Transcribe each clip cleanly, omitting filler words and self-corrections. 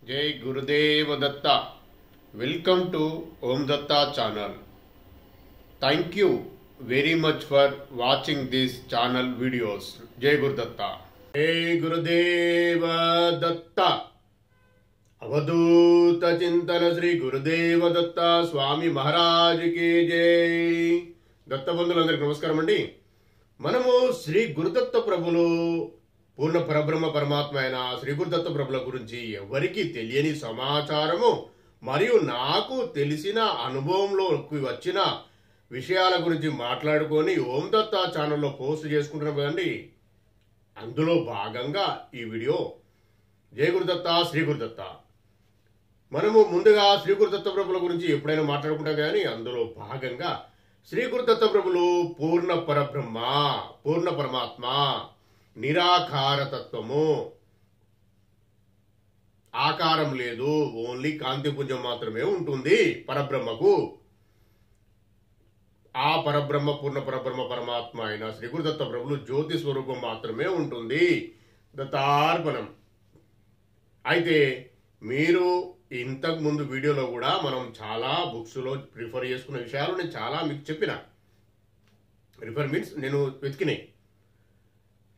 Jai Gurudev Datta. Welcome to Om Datta channel. Thank you very much for watching this channel videos. Jai Guru Datta. Jai Gurudev Datta. అవధూత చింతన శ్రీ గురుదేవ దత్త స్వామి మహారాజుకి జై. దత్తబంధులందరికీ నమస్కారం అండి. మనము శ్రీ గురుదత్త ప్రభులు పూర్ణ పరబ్రహ్మ పరమాత్మ అయిన శ్రీ గురుదత్త ప్రభుల గురించి ఎవరికి తెలియని సమాచారము మరియు నాకు తెలిసిన అనుభవంలోకి వచ్చిన విషయాల గురించి మాట్లాడుకొని ఓం దత్త ఛానల్లో పోస్ట్ చేసుకుంటున్నాం కదండి. అందులో భాగంగా ఈ వీడియో జై గురుదత్త శ్రీ గురుదత్త. మనము ముందుగా శ్రీ గురుదత్త ప్రభుల గురించి ఎప్పుడైనా మాట్లాడుకుంటాం కానీ అందులో భాగంగా శ్రీ గురుదత్త ప్రభులు పూర్ణ పరబ్రహ్మ, పూర్ణ పరమాత్మ, నిరాకార తత్వము, ఆకారం లేదు, ఓన్లీ కాంతిపుంజం మాత్రమే ఉంటుంది పరబ్రహ్మకు. ఆ పరబ్రహ్మ పూర్ణ పరబ్రహ్మ పరమాత్మ అయిన శ్రీ గురుదత్త ప్రభులు జ్యోతి స్వరూపం మాత్రమే ఉంటుంది. దత్తార్పణం. అయితే మీరు ఇంతకు ముందు వీడియోలో కూడా మనం చాలా బుక్స్లో రిఫర్ చేసుకున్న విషయాలు నేను చాలా మీకు చెప్పిన. రిఫర్ మీన్స్ నేను వెతికినాయి,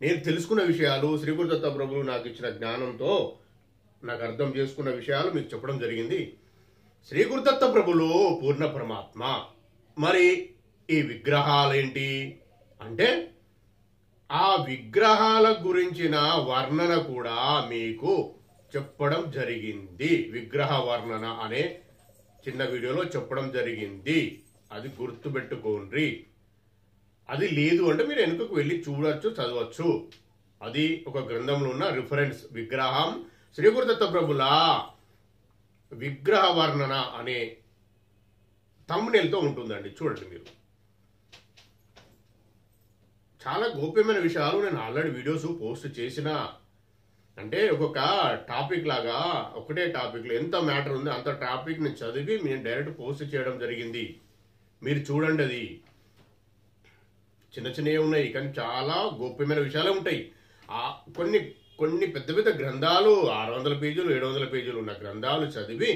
నేను తెలుసుకున్న విషయాలు, శ్రీ గురుదత్త ప్రభులు నాకు ఇచ్చిన జ్ఞానంతో నాకు అర్థం చేసుకున్న విషయాలు మీకు చెప్పడం జరిగింది. శ్రీ గురుదత్త ప్రభులు పూర్ణ పరమాత్మ. మరి ఈ విగ్రహాలేంటి అంటే ఆ విగ్రహాల గురించిన వర్ణన కూడా మీకు చెప్పడం జరిగింది. విగ్రహ వర్ణన అనే చిన్న వీడియోలో చెప్పడం జరిగింది. అది గుర్తుపెట్టుకోండి. అది లేదు అంటే మీరు వెనుకకు వెళ్ళి చూడొచ్చు, చదవచ్చు. అది ఒక గ్రంథంలో ఉన్న రిఫరెన్స్. విగ్రహం శ్రీ గురుదత్త ప్రభుల విగ్రహ వర్ణన అనే థంబ్నెయిల్తో ఉంటుందండి. చూడండి మీరు. చాలా గోప్యమైన విషయాలు నేను ఆల్రెడీ వీడియోస్ పోస్ట్ చేసిన. అంటే ఒక్కొక్క టాపిక్ లాగా ఒకటే టాపిక్లో ఎంత మ్యాటర్ ఉంది అంత టాపిక్ని చదివి నేను డైరెక్ట్ పోస్ట్ చేయడం జరిగింది. మీరు చూడండి. అది చిన్న చిన్నవి ఉన్నాయి కానీ చాలా గోప్యమైన విషయాలే ఉంటాయి. కొన్ని కొన్ని పెద్ద పెద్ద గ్రంథాలు 600 పేజీలు 700 పేజీలు ఉన్న గ్రంథాలు చదివి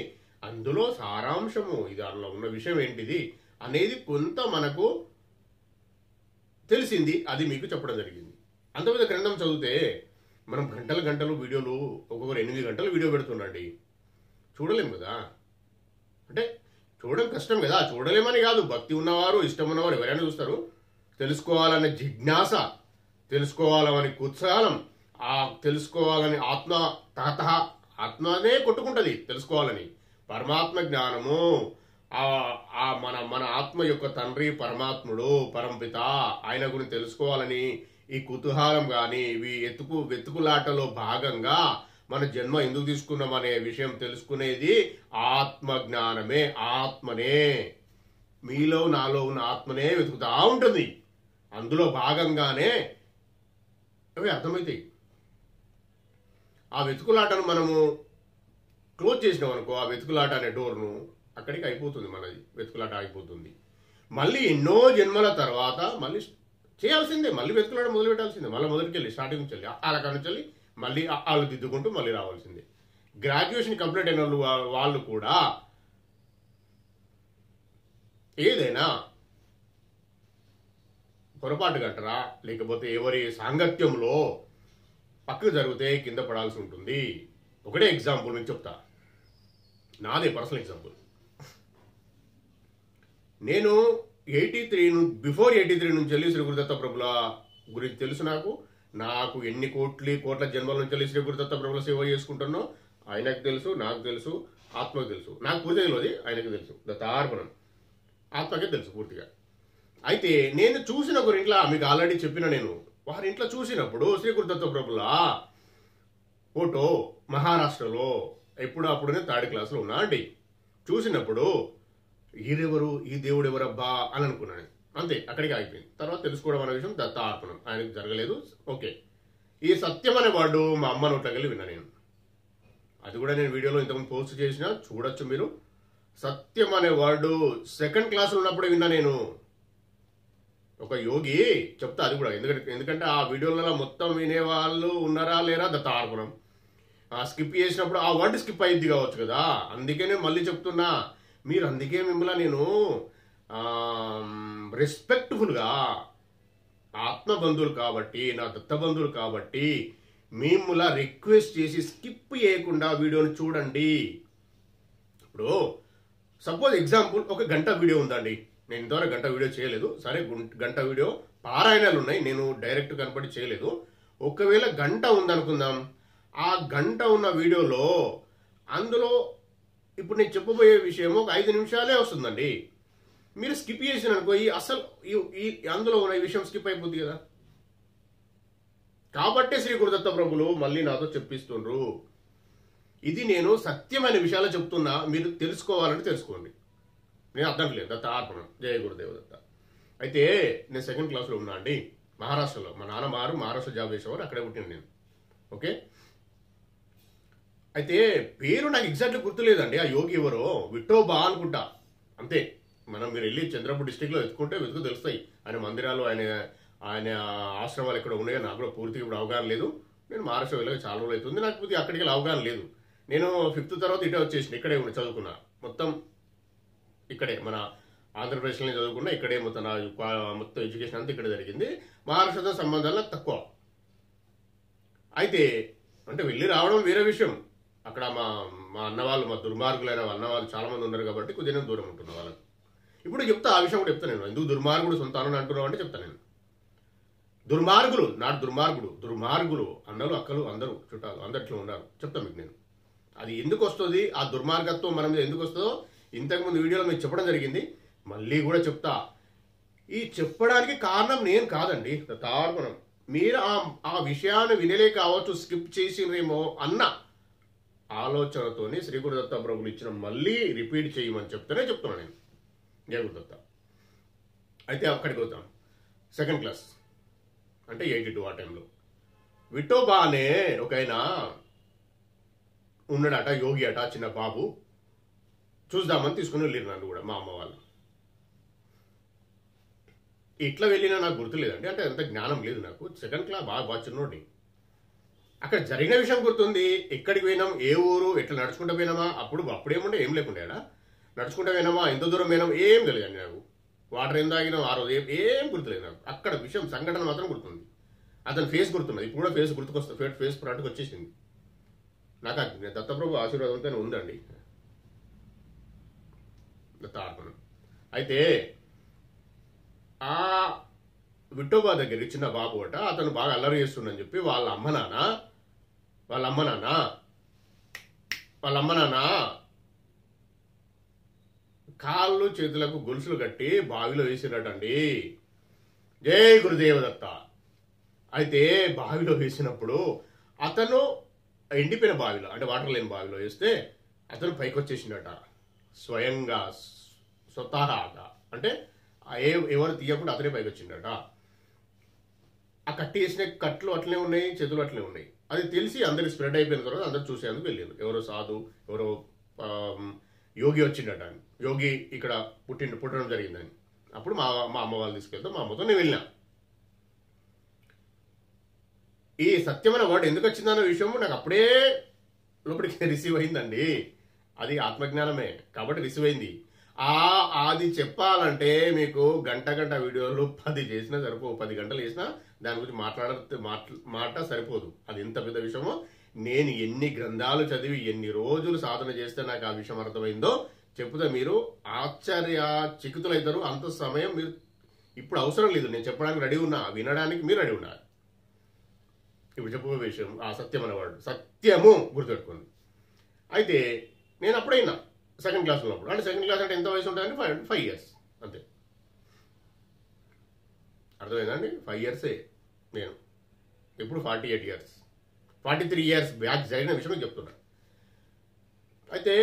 అందులో సారాంశము ఇది అందులో ఉన్న విషయం ఏంటిది అనేది కొంత మనకు తెలిసింది. అది మీకు చెప్పడం జరిగింది. అంత పెద్ద గ్రంథం చదివితే మనం గంటలు గంటలు వీడియోలు, ఒక్కొక్కరు 8 గంటలు వీడియో పెడుతుండండి. చూడలేము కదా. అంటే చూడడం కష్టం కదా. చూడలేమని కాదు, భక్తి ఉన్నవారు, ఇష్టం ఉన్నవారు ఎవరైనా చూస్తారు. తెలుసుకోవాలనే జిజ్ఞాస, తెలుసుకోవాలని కుత్సాలం, ఆ తెలుసుకోవాలని ఆత్మ తహతహ ఆత్మనే కొట్టుకుంటది తెలుసుకోవాలని. పరమాత్మ జ్ఞానము, మన ఆత్మ యొక్క తండ్రి పరమాత్ముడు పరంపిత, ఆయన గురించి తెలుసుకోవాలని ఈ కుతూహలం కానీ ఇవి వెతుకులాటలో భాగంగా మన జన్మ ఎందుకు తీసుకున్నాం అనే విషయం తెలుసుకునేది ఆత్మ జ్ఞానమే. ఆత్మనే, మీలో నాలో ఉన్న ఆత్మనే వెతుకుతా ఉంటుంది. అందులో భాగంగానే అవి అర్థమవుతాయి. ఆ వెతుకులాటను మనము క్లోజ్ చేసినాం అనుకో, ఆ వెతుకులాట అనే డోర్ను, అక్కడికి అయిపోతుంది మనది. వెతుకులాట అయిపోతుంది. మళ్ళీ ఎన్నో జన్మల తర్వాత మళ్ళీ చేయాల్సిందే. మళ్ళీ వెతుకులాట మొదలు పెట్టాల్సిందే. మళ్ళీ మొదటికి వెళ్ళి స్టార్టింగ్ నుంచి వెళ్ళి అలా నుంచి వెళ్ళి మళ్ళీ వాళ్ళు దిద్దుకుంటూ మళ్ళీ రావాల్సిందే. గ్రాడ్యుయేషన్ కంప్లీట్ అయిన వాళ్ళు కూడా ఏదైనా పొరపాటు గట్టరా లేకపోతే ఎవరి సాంగత్యంలో పక్కకు జరిగితే కింద పడాల్సి ఉంటుంది. ఒకటే ఎగ్జాంపుల్ నేను చెప్తా, నాదే పర్సనల్ ఎగ్జాంపుల్. నేను బిఫోర్ 83 నుంచి వెళ్ళి శ్రీ గురుదత్త ప్రభుల గురించి తెలుసు. నాకు ఎన్ని కోట్ల జన్మల నుంచి వెళ్ళి శ్రీ గురుదత్త ప్రభుల సేవ చేసుకుంటున్నో ఆయనకు తెలుసు, నాకు తెలుసు, ఆత్మకు తెలుసు. నాకు పూర్తిగా తెలియదు, ఆయనకు తెలుసు. దత్తార్పణం. ఆత్మకే తెలుసు పూర్తిగా. అయితే నేను చూసిన ఒకరింట్లో మీకు ఆల్రెడీ చెప్పిన, నేను వారింట్లో చూసినప్పుడు శ్రీ గురుదత్త ప్రభుల ఫోటో మహారాష్ట్రలో అప్పుడే 3rd క్లాస్లో ఉన్నా అండి. చూసినప్పుడు ఈరెవరు, ఈ దేవుడు ఎవరబ్బా అని అనుకున్నాను. అంతే, అక్కడికి ఆగిపోయింది. తర్వాత తెలుసుకోవడం అనే విషయం దత్తార్పణం ఆయనకు జరగలేదు. ఓకే. ఈ సత్యం అనే వాడు మా అమ్మ నోట్లకెళ్ళి విన్నా నేను. అది కూడా నేను వీడియోలో ఇంతకుముందు పోస్ట్ చేసిన, చూడొచ్చు మీరు. సత్యం అనే వాడు 2nd క్లాస్లో ఉన్నప్పుడే విన్నా నేను. ఒక యోగి చెప్తా అది కూడా, ఎందుకంటే ఆ వీడియోలలో మొత్తం వినేవాళ్ళు ఉన్నారా లేరా దత్తార్పణం. స్కిప్ చేసినప్పుడు ఆ వర్డ్ స్కిప్ అయ్యిద్ది కావచ్చు కదా, అందుకే నేను మళ్ళీ చెప్తున్నా. మీరు అందుకే మిమ్మల్ని నేను రెస్పెక్ట్ఫుల్గా, ఆత్మబంధువులు కాబట్టి, నా దత్తబంధువులు కాబట్టి మిమ్మల్ని రిక్వెస్ట్ చేసి స్కిప్ చేయకుండా వీడియోని చూడండి. ఇప్పుడు సపోజ్ ఎగ్జాంపుల్ ఒక గంట వీడియో ఉందండి, నేను ఇంతవరకు గంట వీడియో చేయలేదు. సరే, గంట వీడియో పారాయణాలు ఉన్నాయి, నేను డైరెక్ట్ కనపడి చేయలేదు. ఒకవేళ గంట ఉందనుకుందాం, ఆ గంట ఉన్న వీడియోలో అందులో ఇప్పుడు నేను చెప్పబోయే విషయం ఒక 5 నిమిషాలే వస్తుందండి. మీరు స్కిప్ చేసిన అనుకో, అసలు అందులో ఉన్న ఈ విషయం స్కిప్ అయిపోద్ది కదా. కాబట్టే శ్రీ గురుదత్త ప్రభులు మళ్ళీ నాతో చెప్పిస్తుండ్రు. ఇది నేను సత్యమైన విషయాలు చెప్తున్నా, మీరు తెలుసుకోవాలంటే తెలుసుకోండి. నేను అర్థం లేదు. దత్త అర్పణం. జయ గురుదేవ దత్త. అయితే నేను 2nd క్లాస్లో ఉన్నా అండి, మహారాష్ట్రలో. మా నాన్న మహారాష్ట్ర జాబ్ చేసేవారు, అక్కడే పుట్టిన నేను. ఓకే, అయితే పేరు నాకు ఎగ్జాక్ట్లీ గుర్తులేదండి. ఆ యోగి ఎవరో విఠోబా అనుకుంటా, అంతే. మీరు వెళ్ళి చంద్రపూర్ డిస్టిక్లో వెతుకు తెలుస్తాయి ఆయన మందిరాలు, ఆయన ఆశ్రమాలు ఎక్కడ ఉన్నాయో నాకు కూడా పూర్తిగా ఇప్పుడు అవగాహన లేదు. నేను మహారాష్ట్ర వెళ్ళగా చాలా రోజులు అవుతుంది, నాకు పూర్తిగా అక్కడికి అవగాహన లేదు. నేను 5th తర్వాత ఇటే వచ్చేసిన, ఇక్కడే చదువుకున్నా, మొత్తం ఇక్కడే మన ఆంధ్రప్రదేశ్లోనే చదువుకున్నా, ఇక్కడే మొత్తం ఎడ్యుకేషన్ అంతా ఇక్కడే జరిగింది. మహారాష్ట్రతో సంబంధాలు నాకు తక్కువ. అయితే అంటే వెళ్ళి రావడం వేరే విషయం. అక్కడ మా అన్నవాళ్ళు, మా దుర్మార్గులైన అన్నవాళ్ళు చాలా మంది ఉన్నారు కాబట్టి కొద్దిగా దూరం ఉంటున్న వాళ్ళకి. ఇప్పుడు చెప్తా, ఆ విషయం కూడా చెప్తాను నేను. ఎందుకు దుర్మార్గుడు సొంతానని అంటున్నావు అంటే చెప్తాను నేను. దుర్మార్గులు, నాటు దుర్మార్గులు అన్నలు, అక్కలు, అందరూ చుట్టాలు అందరిలో ఉన్నారు. చెప్తాను మీకు నేను. అది ఎందుకు వస్తుంది, ఆ దుర్మార్గత్వం మన మీద ఎందుకు వస్తుందో ఇంతకుముందు వీడియోలో మీకు చెప్పడం జరిగింది, మళ్ళీ కూడా చెప్తా. ఈ చెప్పడానికి కారణం నేను కాదండి, తార్పణం. మీరు ఆ విషయాన్ని వినలే కావచ్చు, స్కిప్ చేసినేమో అన్న ఆలోచనతోని శ్రీ గురుదత్త ప్రభులు ఇచ్చిన మళ్ళీ రిపీట్ చేయమని చెప్తేనే చెప్తున్నాను నేను. జయ గురుదత్త. అయితే అక్కడికి వద్దాం. 2nd క్లాస్ అంటే 82 ఆ టైంలో. విఠోబా అనే ఒక ఆయన ఉన్నాడట, యోగి అట, చిన్న బాబు. చూద్దామని తీసుకుని వెళ్ళారు నన్ను కూడా, మా అమ్మ వాళ్ళు. ఇట్లా వెళ్ళినా నాకు గుర్తులేదండి, అంటే అంత జ్ఞానం లేదు నాకు. 2nd క్లాస్ బాగా చిన్నోడిని. అక్కడ జరిగిన విషయం గుర్తుంది. ఎక్కడికి పోయినాం, ఏ ఊరు, ఎట్లా నడుచుకుంటూ పోయినామా, అప్పుడేముండే ఏం లేకుండా నడుచుకుంటూ పోయినామా, ఎంత దూరం పోయినాం ఏం తెలియదు నాకు. వాటర్ ఏం తాగినాం ఆ రోజు ఏం గుర్తులేదు నాకు. అక్కడ విషయం, సంఘటన మాత్రం గుర్తుంది. అతని ఫేస్ గుర్తున్నది, ఇప్పుడు కూడా ఫేస్ గుర్తుకొస్తుంది, ఫేస్ ప్రాంట్కి వచ్చేసింది నాకు. దత్తప్రభు ఆశీర్వాదంతో ఉందండి, దత్తార్పణం. అయితే ఆ విఠోబా దగ్గరికి చిన్న బాబు అట, అతను బాగా అల్లరి చేస్తుండని చెప్పి వాళ్ళ అమ్మ నాన్న కాళ్ళు చేతులకు గొలుసులు కట్టి బావిలో వేసినట్టండి. జై గురుదేవదత్త. అయితే బావిలో వేసినప్పుడు అతను ఎండిపోయిన బావిలో, అంటే వాటర్ లేని బావిలో వేస్తే అతను పైకి వచ్చేసిండట స్వయంగా, స్వతహాగా. అంటే ఎవరు తీయకుండా అతనే పైకి వచ్చిండట. ఆ కట్టి వేసిన కట్లు అట్లనే ఉన్నాయి, చేతులు అట్లనే ఉన్నాయి. అది తెలిసి అందరికి స్ప్రెడ్ అయిపోయిన తర్వాత అందరు చూసేందుకు వెళ్ళారు. ఎవరో సాధు, ఎవరో యోగి వచ్చిండట. యోగి ఇక్కడ పుట్టడం జరిగిందని. అప్పుడు మా అమ్మ వాళ్ళు తీసుకెళ్తాం, మా అమ్మతో నేను వెళ్ళినా. ఈ సత్యమైన వర్డ్ ఎందుకు వచ్చిందన్న విషయం నాకు అప్పుడే లోపలికి రిసీవ్ అయిందండి. అది ఆత్మజ్ఞానమే కాబట్టి రిసీవ్ అయింది. అది చెప్పాలంటే మీకు గంట వీడియోలు 10 చేసినా సరిపోవు, 10 గంటలు చేసినా దాని గురించి మాట సరిపోదు. అది ఎంత పెద్ద విషయమో, నేను ఎన్ని గ్రంథాలు చదివి ఎన్ని రోజులు సాధన చేస్తే నాకు ఆ విషయం అర్థమైందో చెప్తే మీరు చిక్కుతులవుతారు. అంత సమయం మీరు ఇప్పుడు అవసరం లేదు, నేను చెప్పడానికి రెడీ ఉన్నా, వినడానికి మీరు రెడీ ఉన్నారు. ఇప్పుడు చెప్పబోయే విషయం ఆ సత్యం అనేవాడు, సత్యము గుర్తుపెట్టుకోండి. అయితే నేను అప్పుడైనా 2nd క్లాస్ ఉన్నప్పుడు, అంటే 2nd క్లాస్ అంటే ఎంత వయసు ఉంటుందంటే 5 years అంతే. అర్థమైందండి, 5 years నేను. ఇప్పుడు 48 years, 43 years బ్యాక్ జరిగిన విషయం చెప్తున్నా. అయితే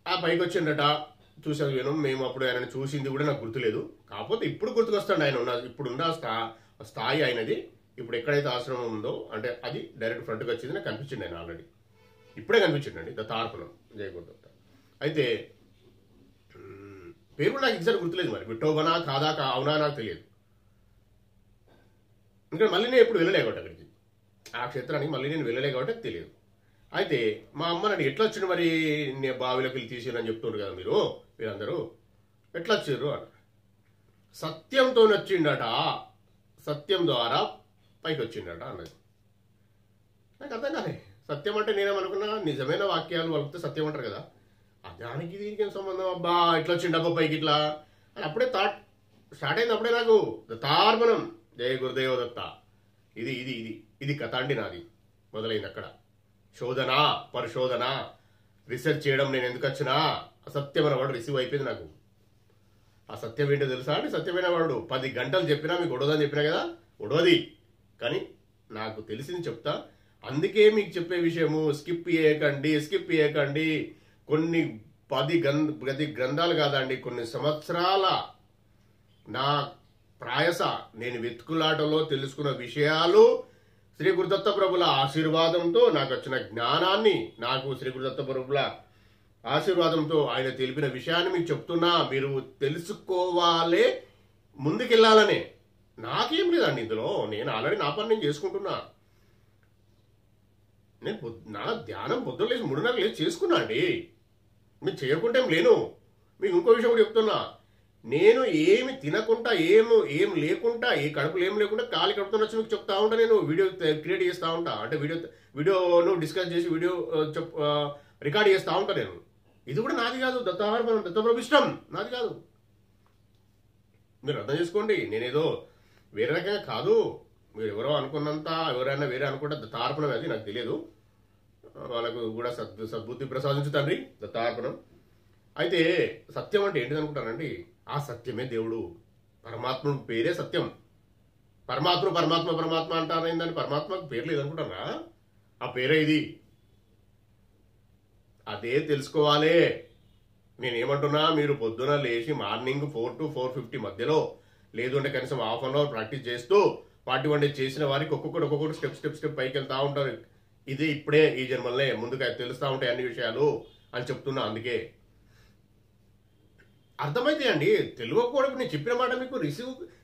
ఆ పైకి వచ్చిండట, చూసాను నేను. మేము అప్పుడు ఆయన చూసింది కూడా నాకు గుర్తులేదు, కాకపోతే ఇప్పుడు గుర్తుకొస్తాడు ఆయన ఇప్పుడున్న స్థాయి ఆయనది. ఇప్పుడు ఎక్కడైతే ఆశ్రమం ఉందో, అంటే అది డైరెక్ట్ ఫ్రంట్కి వచ్చింది, నాకు కనిపించింది ఆయన ఆల్రెడీ. ఇప్పుడే కనిపించిండండి, దత్తార్పణం. జయ గురుదత్త. అయితే పేరు కూడా నాకు ఎగ్జాక్ట్ గుర్తులేదు, మరి విఠోబనా కాదా అవునా నాకు తెలియదు. ఇంకా మళ్ళీ నేను ఎప్పుడు వెళ్ళలేకపోతే అక్కడికి. ఆ క్షేత్రానికి మళ్ళీ నేను వెళ్ళలే కాబట్టి తెలియదు. అయితే మా అమ్మ నన్ను ఎట్లా వచ్చిండు మరి, నేను బావిలోకి వెళ్ళి తీసిరని చెప్తుండ్రు కదా మీరందరూ ఎట్లా వచ్చారు అని. సత్యంతో వచ్చిండట, సత్యం ద్వారా పైకి వచ్చిండట అన్నది. నాకు అర్థం కాలే. సత్యం అంటే నేనేమనుకున్నా, నిజమైన వాక్యాలు వలిపితే సత్యం అంటారు కదా, దానికి దీనికి ఏం సంబంధం అబ్బా, ఇట్లా వచ్చిండబ్బా పైకి ఇట్లా అని అప్పుడే థాట్ స్టార్ట్ అయింది. అప్పుడే నాకు దత్తార్పణం, జయ గురుదేవ దత్త, ఇది ఇది ఇది ఇది కథ అండి నాది మొదలైంది అక్కడ. శోధన, పరిశోధన, రీసెర్చ్ చేయడం. నేను ఎందుకు వచ్చినా అసత్యం అనే వాడు రిసీవ్ అయిపోయింది నాకు. ఆ సత్యం ఏంటో తెలుసా అండి? సత్యమైన వాడు 10 గంటలు చెప్పినా మీకు ఉడవదని చెప్పినా కదా, ఉడవది. కానీ నాకు తెలిసింది చెప్తా. అందుకే మీకు చెప్పే విషయము స్కిప్ చేయకండి. కొన్ని 10 గ్రంథాలు కాదండి, కొన్ని సంవత్సరాల నా ప్రాయస నేను వెతుకులాటలో తెలుసుకున్న విషయాలు శ్రీ గురుదత్త ప్రభుల ఆశీర్వాదంతో నాకు వచ్చిన జ్ఞానాన్ని, నాకు శ్రీ గురుదత్త ప్రభుల ఆశీర్వాదంతో ఆయన తెలిపిన విషయాన్ని మీకు చెప్తున్నా. మీరు తెలుసుకోవాలే, ముందుకెళ్ళాలనే. నాకేం లేదండి ఇందులో. నేను ఆల్రెడీ నా పని నేను చేసుకుంటున్నా. నేను నా ధ్యానం పొద్దున్న లేచి 3:30 లేచి చేసుకున్నా అండి. మీరు చేయకుంటే ఏం లేను. మీకు ఇంకో విషయం కూడా చెప్తున్నా. నేను ఏమి తినకుండా, ఏం లేకుండా, ఏ కడుపులు ఏం లేకుండా ఖాళీ కడుపుతో వచ్చి మీకు చెప్తా ఉంటా. నేను వీడియో క్రియేట్ చేస్తూ ఉంటా. అంటే వీడియోను డిస్కస్ చేసి వీడియో రికార్డ్ చేస్తూ ఉంటా నేను. ఇది కూడా నాది కాదు, దత్తప్రభు ఇష్టం, నాది కాదు. మీరు అర్థం చేసుకోండి. నేనేదో వేరే రకంగా కాదు. మీరు ఎవరో అనుకున్నంత ఎవరైనా వేరే అనుకుంటే దత్తార్పణం అది నాకు తెలియదు. వాళ్ళకు కూడా సద్బుద్ధి ప్రసాదించు తండ్రి, దత్తార్పణం. అయితే సత్యం అంటే ఏంటిది అనుకుంటారండి? ఆ సత్యమే దేవుడు. పరమాత్ముడు పేరే సత్యం. పరమాత్మ అంటారు ఏంటంటే పరమాత్మకు పేరు లేదనుకుంటారా? ఆ పేరే ఇది. అదే తెలుసుకోవాలి. నేనేమంటున్నా, మీరు పొద్దున లేచి మార్నింగ్ 4 to 4:50 మధ్యలో, లేదు అంటే కనీసం ½ an hour ప్రాక్టీస్ చేస్తూ 41 days చేసిన వారికి ఒక్కొక్కటి స్టెప్ పైకి వెళ్తా ఉంటారు. ఇది ఇప్పుడే ఈ జన్మలనే ముందుగా తెలుస్తూ ఉంటాయి అన్ని విషయాలు అని చెప్తున్నా. అందుకే అర్థమైతే అండి. తెలియకపోవడం నేను చెప్పిన మాట మీకు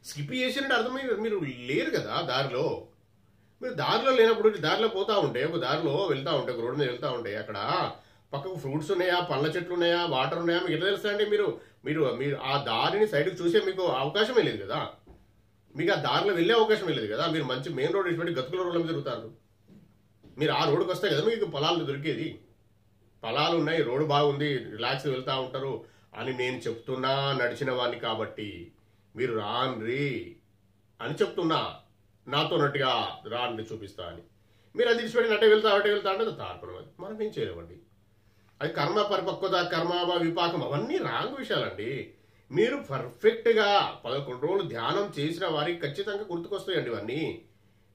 స్కిప్ చేసినట్టు అర్థమై మీరు లేరు కదా దారిలో. మీరు దారిలో లేనప్పుడు దారిలో పోతా ఉంటే, ఒక దారిలో వెళ్తా ఉంటే, ఒక రోడ్డు మీద వెళ్తా ఉంటే, అక్కడ పక్కకు ఫ్రూట్స్ ఉన్నాయా, పళ్ళ చెట్లు ఉన్నాయా, వాటర్ ఉన్నాయా, మీకు ఎట్లా తెలుస్తా అండి? మీరు ఆ దారిని సైడ్కి చూసే మీకు అవకాశమే లేదు కదా. మీకు ఆ దారిలో వెళ్ళే అవకాశమే లేదు కదా. మీరు మంచి మెయిన్ రోడ్ ఇచ్చిపెట్టి గతుకుల రోడ్ల మీద తిరుగుతారు. మీరు ఆ రోడ్డుకి వస్తే కదా మీకు పొలాలు దొరికేది. పొలాలు ఉన్నాయి, రోడ్డు బాగుంది, రిలాక్స్ వెళ్తా ఉంటారు అని నేను చెప్తున్నా నడిచిన వాడిని కాబట్టి. మీరు రాన్రి అని చెప్తున్నా, నాతో నట్టుగా రాన్రి చూపిస్తా అని. మీరు అది ఇచ్చిపెట్టి అటే వెళ్తా అంటే తార్పణం. అది మనం ఏం చేయలేమండి. అది కర్మ పరిపక్వత, కర్మ విపాకం, అవన్నీ రాంగ్ విషయాలండి. మీరు పర్ఫెక్ట్గా 11 రోజులు ధ్యానం చేసిన వారికి ఖచ్చితంగా గుర్తుకొస్తాయండి ఇవన్నీ.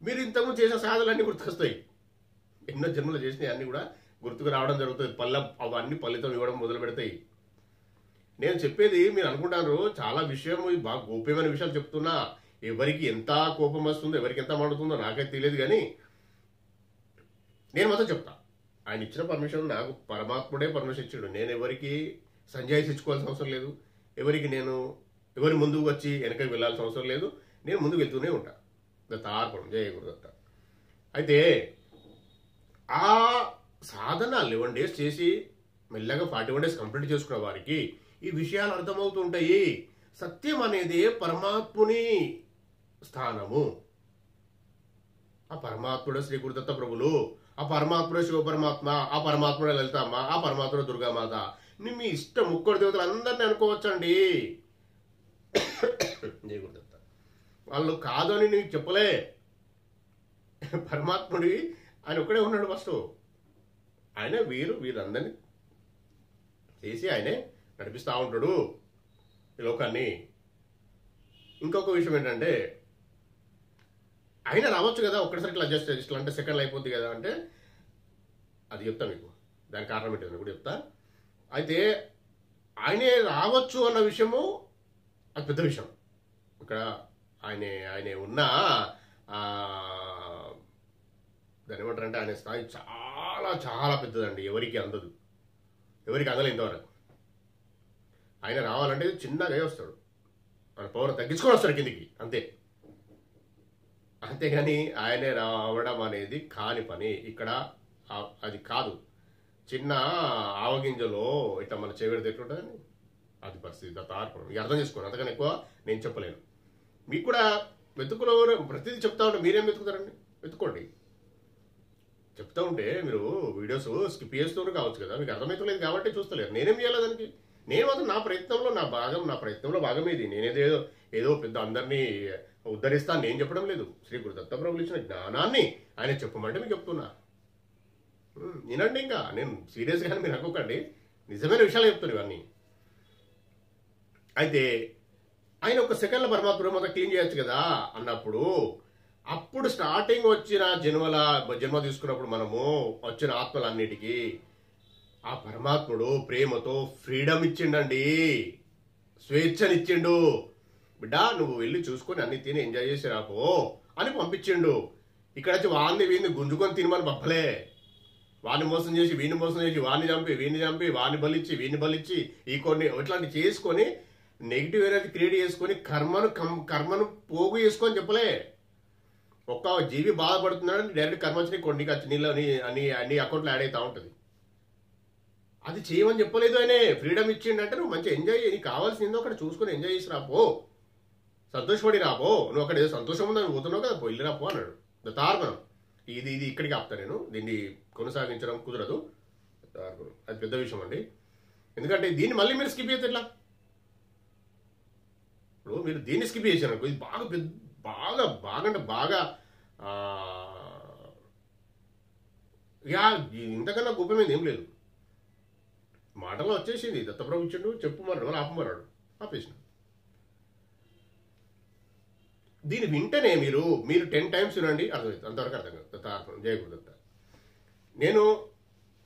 మీరు ఇంతకుముందు చేసిన సాధనలన్నీ గుర్తుకొస్తాయి. ఎన్నో జన్మలు చేసినవి అన్నీ కూడా గుర్తుకు రావడం జరుగుతుంది. అవన్నీ ఫలితం ఇవ్వడం మొదలు పెడతాయి. నేను చెప్పేది మీరు అనుకుంటారు చాలా విషయం, బాగా గోప్యమైన విషయాలు చెప్తున్నా. ఎవరికి ఎంత కోపం వస్తుందో, ఎవరికి ఎంత మండుతుందో నాకైతే తెలియదు. కానీ నేను మాత్రం చెప్తా, ఆయన ఇచ్చిన పర్మిషన్ నాకు పరమాత్ముడే పర్మిషన్ ఇచ్చాడు. నేను ఎవరికి సంజాయిషి ఇచ్చుకోవాల్సిన అవసరం లేదు. ఎవరి ముందుకు వచ్చి వెనకకి వెళ్ళాల్సిన అవసరం లేదు. నేను ముందుకు వెళ్తూనే ఉంటా. దత్తార్పణం, జయ గురుదత్త. అయితే ఆ సాధన 11 days చేసి మెల్లగా 41 days కంప్లీట్ చేసుకున్న వారికి ఈ విషయాలు అర్థమవుతుంటాయి. సత్యం అనేది పరమాత్ముని స్థానము. ఆ పరమాత్ముడు శ్రీ గురుదత్త ప్రభులు, ఆ పరమాత్ముడు శివపరమాత్మ, ఆ పరమాత్ముడు లలితమ్మ, ఆ పరమాత్ముడు దుర్గామాత. మీ ఇష్టం ముక్కడి దేవతలు అందరినీ అనుకోవచ్చండి. జయ గురుదత్త. వాళ్ళు కాదు అని నీకు చెప్పలే. పరమాత్ముడి ఆయన ఒక్కడే ఉన్నాడు. ఫస్ట్ ఆయన వీరందరినీ చేసి ఆయనే నడిపిస్తూ ఉంటాడు ఈ లోకాన్ని. ఇంకొక విషయం ఏంటంటే, ఆయన రావచ్చు కదా ఒక్కసారి ఇట్లా ఇట్లా అంటే సెకండ్లు అయిపోద్ది కదా అంటే, అది చెప్తా మీకు. దాని కారణం ఏంటని కూడా చెప్తా. అయితే ఆయనే రావచ్చు అన్న విషయము అది పెద్ద విషయం. ఇక్కడ ఆయన ఉన్న దాని ఏమంటారంటే ఆయన స్థాయి చాలా చాలా పెద్దదండి. ఎవరికి అందదు, ఎవరికి అందలేదు ఇంతవరకు. ఆయన రావాలంటే చిన్నగా వస్తాడు, మన పవర్ తగ్గించుకొని వస్తాడు కిందికి, అంతే. అంతేగాని ఆయనే రావడం అనేది కాని పని. ఇక్కడ అది కాదు. చిన్న ఆవగింజలో ఇట్లా మన చెవిడితే ఎట్లుంటుందని అది పరిస్థితి. దత్తార్పణం ఇక అర్థం చేసుకోండి. అంతకన్నా ఎక్కువ నేను చెప్పలేను. మీకు కూడా వెతుకులో ప్రతిదీ చెప్తా ఉంటే మీరేం వెతుకుతారండి? వెతుక్కోండి. చెప్తా ఉంటే మీరు వీడియోస్ స్కిప్ చేస్తూ కావచ్చు కదా, మీకు అర్థమవుతలేదు కాబట్టి చూస్తలేరు. నేనేం చేయాలి దానికి? నేను మాత్రం నా ప్రయత్నంలో భాగం ఇది. ఏదో పెద్ద అందరినీ ఉద్ధరిస్తాను నేను చెప్పడం లేదు. శ్రీ గురు దత్తప్రభులు ఇచ్చిన జ్ఞానాన్ని ఆయన చెప్పమంటే మీకు చెప్తున్నా. వినండి. ఇంకా నేను సీరియస్గానే మీరు అనుకోకండి, నిజమైన విషయాలు చెప్తాను ఇవన్నీ. అయితే ఆయన ఒక సెకండ్లో పరమాత్మ మొత్తం క్లీన్ చేయొచ్చు కదా అన్నప్పుడు, అప్పుడు స్టార్టింగ్ వచ్చిన జన్మ తీసుకున్నప్పుడు మనము వచ్చిన ఆత్మలన్నిటికీ ఆ పరమాత్ముడు ప్రేమతో ఫ్రీడమ్ ఇచ్చిండండి, స్వేచ్ఛనిచ్చిండు. బిడ్డా నువ్వు వెళ్ళి చూసుకొని అన్ని తిని ఎంజాయ్ చేసి రాపో అని పంపించిండు. ఇక్కడ వచ్చి వీడిని గుంజుకొని తినమని పంపలే. వాడిని మోసం చేసి వీడిని మోసం చేసి వాడిని చంపి వాడిని బలిచ్చి ఈ కొన్ని ఇట్లాంటి చేసుకొని నెగిటివ్ ఎనర్జీ క్రియేట్ చేసుకొని కర్మను పోగు చేసుకొని చెప్పలే. ఒక్క జీవి బాధపడుతున్నాడని డైరెక్ట్ కర్మ వచ్చి కొన్ని నీళ్ళు అన్ని అకౌంట్లో యాడ్ అవుతా ఉంటుంది. అది చేయమని చెప్పలేదు. ఆయనే ఫ్రీడమ్ ఇచ్చిండంటే నువ్వు మంచిగా ఎంజాయ్, నీకు కావాల్సిందో అక్కడ చూసుకొని ఎంజాయ్ చేసి రాపో, సంతోషపడి రాపో. నువ్వు అక్కడ ఏదో సంతోషం ఉందని పోతున్నావు కదా, వెళ్ళి రాపో అన్నాడు. దత్తార్పణం ఇది ఇక్కడికి ఆపుతా. నేను దీన్ని కొనసాగించడం కుదరదు. అది పెద్ద విషయం అండి. ఎందుకంటే దీన్ని మళ్ళీ మీరు స్కిప్ చేస్తే ఎట్లా? ఇప్పుడు మీరు దీన్ని స్కిప్ చేశారు, ఇది బాగా ఇంతకన్నా గొప్పమైంది ఏం లేదు. మాటలో వచ్చేసింది. దత్తప్రభు ఇచ్చిండు, చెప్పుమన్నాడు, వాళ్ళు ఆపమన్నాడు, ఆపేసిన. దీన్ని వింటేనే మీరు 10 times వినండి, అర్థమవుతుంది. అంతవరకు అర్థం కాదు. దత్తార్పణం. జయ గురుదత్త. నేను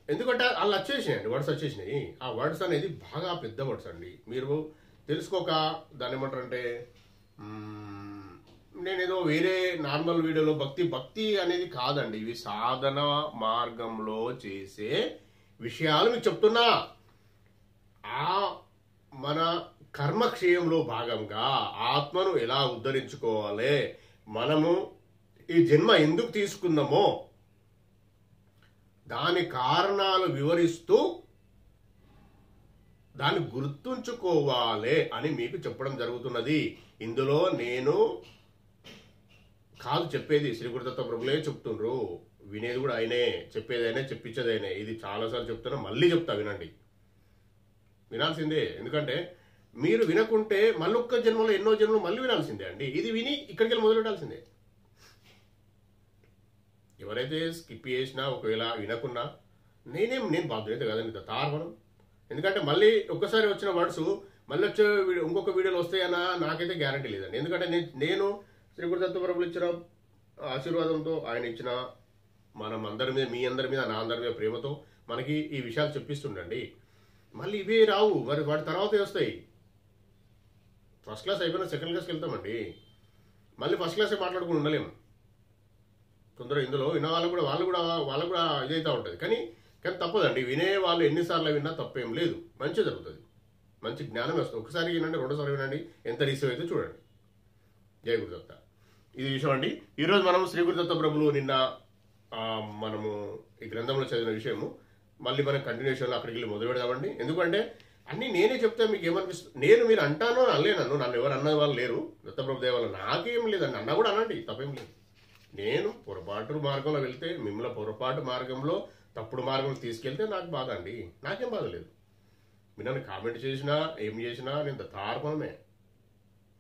ఎందుకంటే వాళ్ళు వచ్చేసినాయండి, వర్డ్స్ వచ్చేసినాయి. ఆ వర్డ్స్ అనేది బాగా పెద్ద వర్డ్స్ అండి. మీరు తెలుసుకోక దాన్ని ఏమంటారంటే, నేనేదో వేరే నార్మల్ వీడియోలో భక్తి అనేది కాదండి. ఇవి సాధన మార్గంలో చేసే విషయాలు మీకు చెప్తున్నా. మన కర్మక్షయంలో భాగంగా ఆత్మను ఎలా ఉద్ధరించుకోవాలి, మనము ఈ జన్మ ఎందుకు తీసుకున్నామో దాని కారణాలు వివరిస్తూ దాన్ని గుర్తుంచుకోవాలి అని మీకు చెప్పడం జరుగుతున్నది. ఇందులో నేను కాదు చెప్పేది, శ్రీ గురుదత్త ప్రభులే చెప్తుండ్రు. వినేది కూడా ఆయనే, చెప్పేది ఆయనే, చెప్పించేది ఆయనే. ఇది చాలాసార్లు చెప్తున్నా, మళ్ళీ చెప్తా, వినండి. వినాల్సిందే. ఎందుకంటే మీరు వినకుంటే మళ్ళొక్క జన్మలో ఎన్నో జన్మలు మళ్ళీ వినాల్సిందే అండి. ఇది విని ఇక్కడికి వెళ్ళి మొదలు పెట్టాల్సిందే. ఎవరైతే స్కిప్ చేసినా, ఒకవేళ వినకున్నా నేను బాధ్యత కదండి. దత్తార్పణం. ఎందుకంటే మళ్ళీ ఒక్కసారి వచ్చిన వర్డ్స్ మళ్ళీ వచ్చే ఇంకొక వీడియోలు వస్తాయన్నా నాకైతే గ్యారంటీ లేదండి. ఎందుకంటే నేను శ్రీ గురుదత్త ప్రభులు ఇచ్చిన ఆశీర్వాదంతో, ఆయన ఇచ్చిన మనం అందరి మీద, మీ అందరి మీద, నా అందరి మీద ప్రేమతో మనకి ఈ విషయాలు చెప్పిస్తుండండి. మళ్ళీ ఇవే రావు, వాటి తర్వాతే వస్తాయి. ఫస్ట్ క్లాస్ అయిపోయినా సెకండ్ క్లాస్కి వెళ్తామండి. మళ్ళీ ఫస్ట్ క్లాసే మాట్లాడుకుని ఉండలేము. కొందరు ఇందులో విన్న వాళ్ళు కూడా ఇదైతే ఉంటుంది. కానీ తప్పదండి. వినే వాళ్ళు ఎన్నిసార్లు విన్నా తప్పేం లేదు, మంచి జరుగుతుంది, మంచి జ్ఞానం వస్తుంది. ఒకసారి వినండి, రెండోసారి వినండి, ఎంత రిసీవ్ అయితే చూడండి. జయ గురుదత్త. ఇది విషయం అండి. ఈరోజు మనం శ్రీ గురుదత్త ప్రభులు నిన్న మనము ఈ గ్రంథంలో చదివిన విషయము మళ్ళీ మనం కంటిన్యూషన్లో అక్కడికి వెళ్ళి మొదలు పెడదామండి. ఎందుకంటే అన్నీ నేనే చెప్తే మీకు ఏమనిపిస్తుంది? నేను అంటాను నన్ను ఎవరు అన్న వాళ్ళు లేరు. దత్తప్రభు దేవాల నాకేం లేదండి, అన్నా కూడా అనండి, తప్పేం లేదు. నేను పొరపాటు మార్గంలో వెళ్తే, మిమ్మల్ని పొరపాటు మార్గంలో తప్పుడు మార్గంలో తీసుకెళ్తే నాకు బాధ అండి, నాకేం బాధ లేదు. మీరు నన్ను కామెంట్ చేసినా ఏం చేసినా నేను దత్తార్పణమే,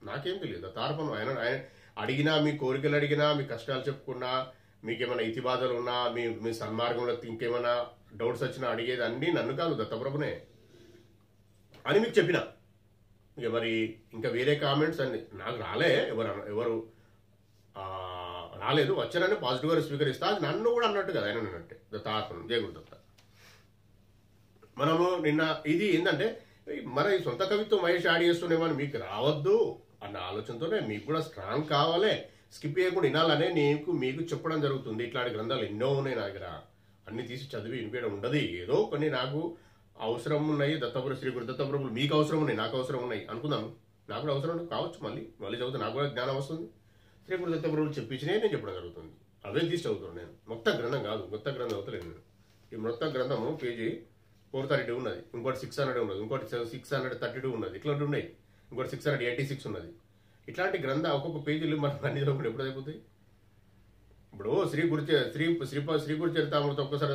నాకేం తెలియదు. దత్తార్పణం. ఆయన అడిగినా, మీ కోరికలు అడిగినా, మీ కష్టాలు చెప్పుకున్నా, మీకేమైనా ఇతి బాధలు ఉన్నా, మీ సన్మార్గంలో ఇంకేమైనా డౌట్స్ వచ్చినా అడిగేది అన్నీ నన్ను కాదు, దత్తప్రభునే అని మీకు చెప్పిన. ఇక మరి ఇంకా వేరే కామెంట్స్ అన్ని నాకు రాలే, ఎవరు రాలేదు, వచ్చారని పాజిటివ్గా స్వీకరిస్తా. అది నన్ను కూడా అన్నట్టు కదా, ఆయన అన్నట్టే. దత్తార్పణం. జయ గురుదత్త. మనము నిన్న ఇది ఏంటంటే, మన ఈ సొంత కవిత్వం మహేష్ యాడ్ చేస్తున్నామని మీకు రావద్దు అన్న ఆలోచనతోనే మీకు కూడా స్ట్రాంగ్ కావాలి, స్కిప్ చేయకుండా వినాలనే మీకు చెప్పడం జరుగుతుంది. ఇట్లాంటి గ్రంథాలు ఎన్నో ఉన్నాయి నా దగ్గర, అన్ని తీసి చదివి వినిపించడం ఉండదు. ఏదో కొన్ని నాకు అవసరం ఉన్నాయి. శ్రీ గురుదత్త ప్రభులు మీకు అవసరం ఉన్నాయి, నాకు అవసరం ఉన్నాయి అనుకుందాం. నాకు కూడా అవసరం కావచ్చు, మళ్ళీ చదివితే నాకు కూడా జ్ఞానం వస్తుంది. శ్రీ గురు దత్తప్రభువులు చెప్పించినే నేను చెప్పడం జరుగుతుంది. అవే తీసి చదువుతున్నాను నేను. మొత్తం గ్రంథం కాదు, మొత్తం గ్రంథం అవుతలేదు నేను. ఈ మొత్తం గ్రంథము పేజీ 432 ఉన్నది, ఇంకోటి 600 ఉన్నది, ఇంకోటి 632 ఉన్నది, ఇట్లాంటి ఉన్నాయి, ఇంకోటి 686 ఉన్నది. ఇట్లాంటి గ్రంథం ఒక్కొక్క పేజీలు మనం అన్ని చదువుకుంటే ఎప్పుడు అయిపోతాయి? ఇప్పుడు శ్రీ గురు చరితామృతం ఒక్కసారి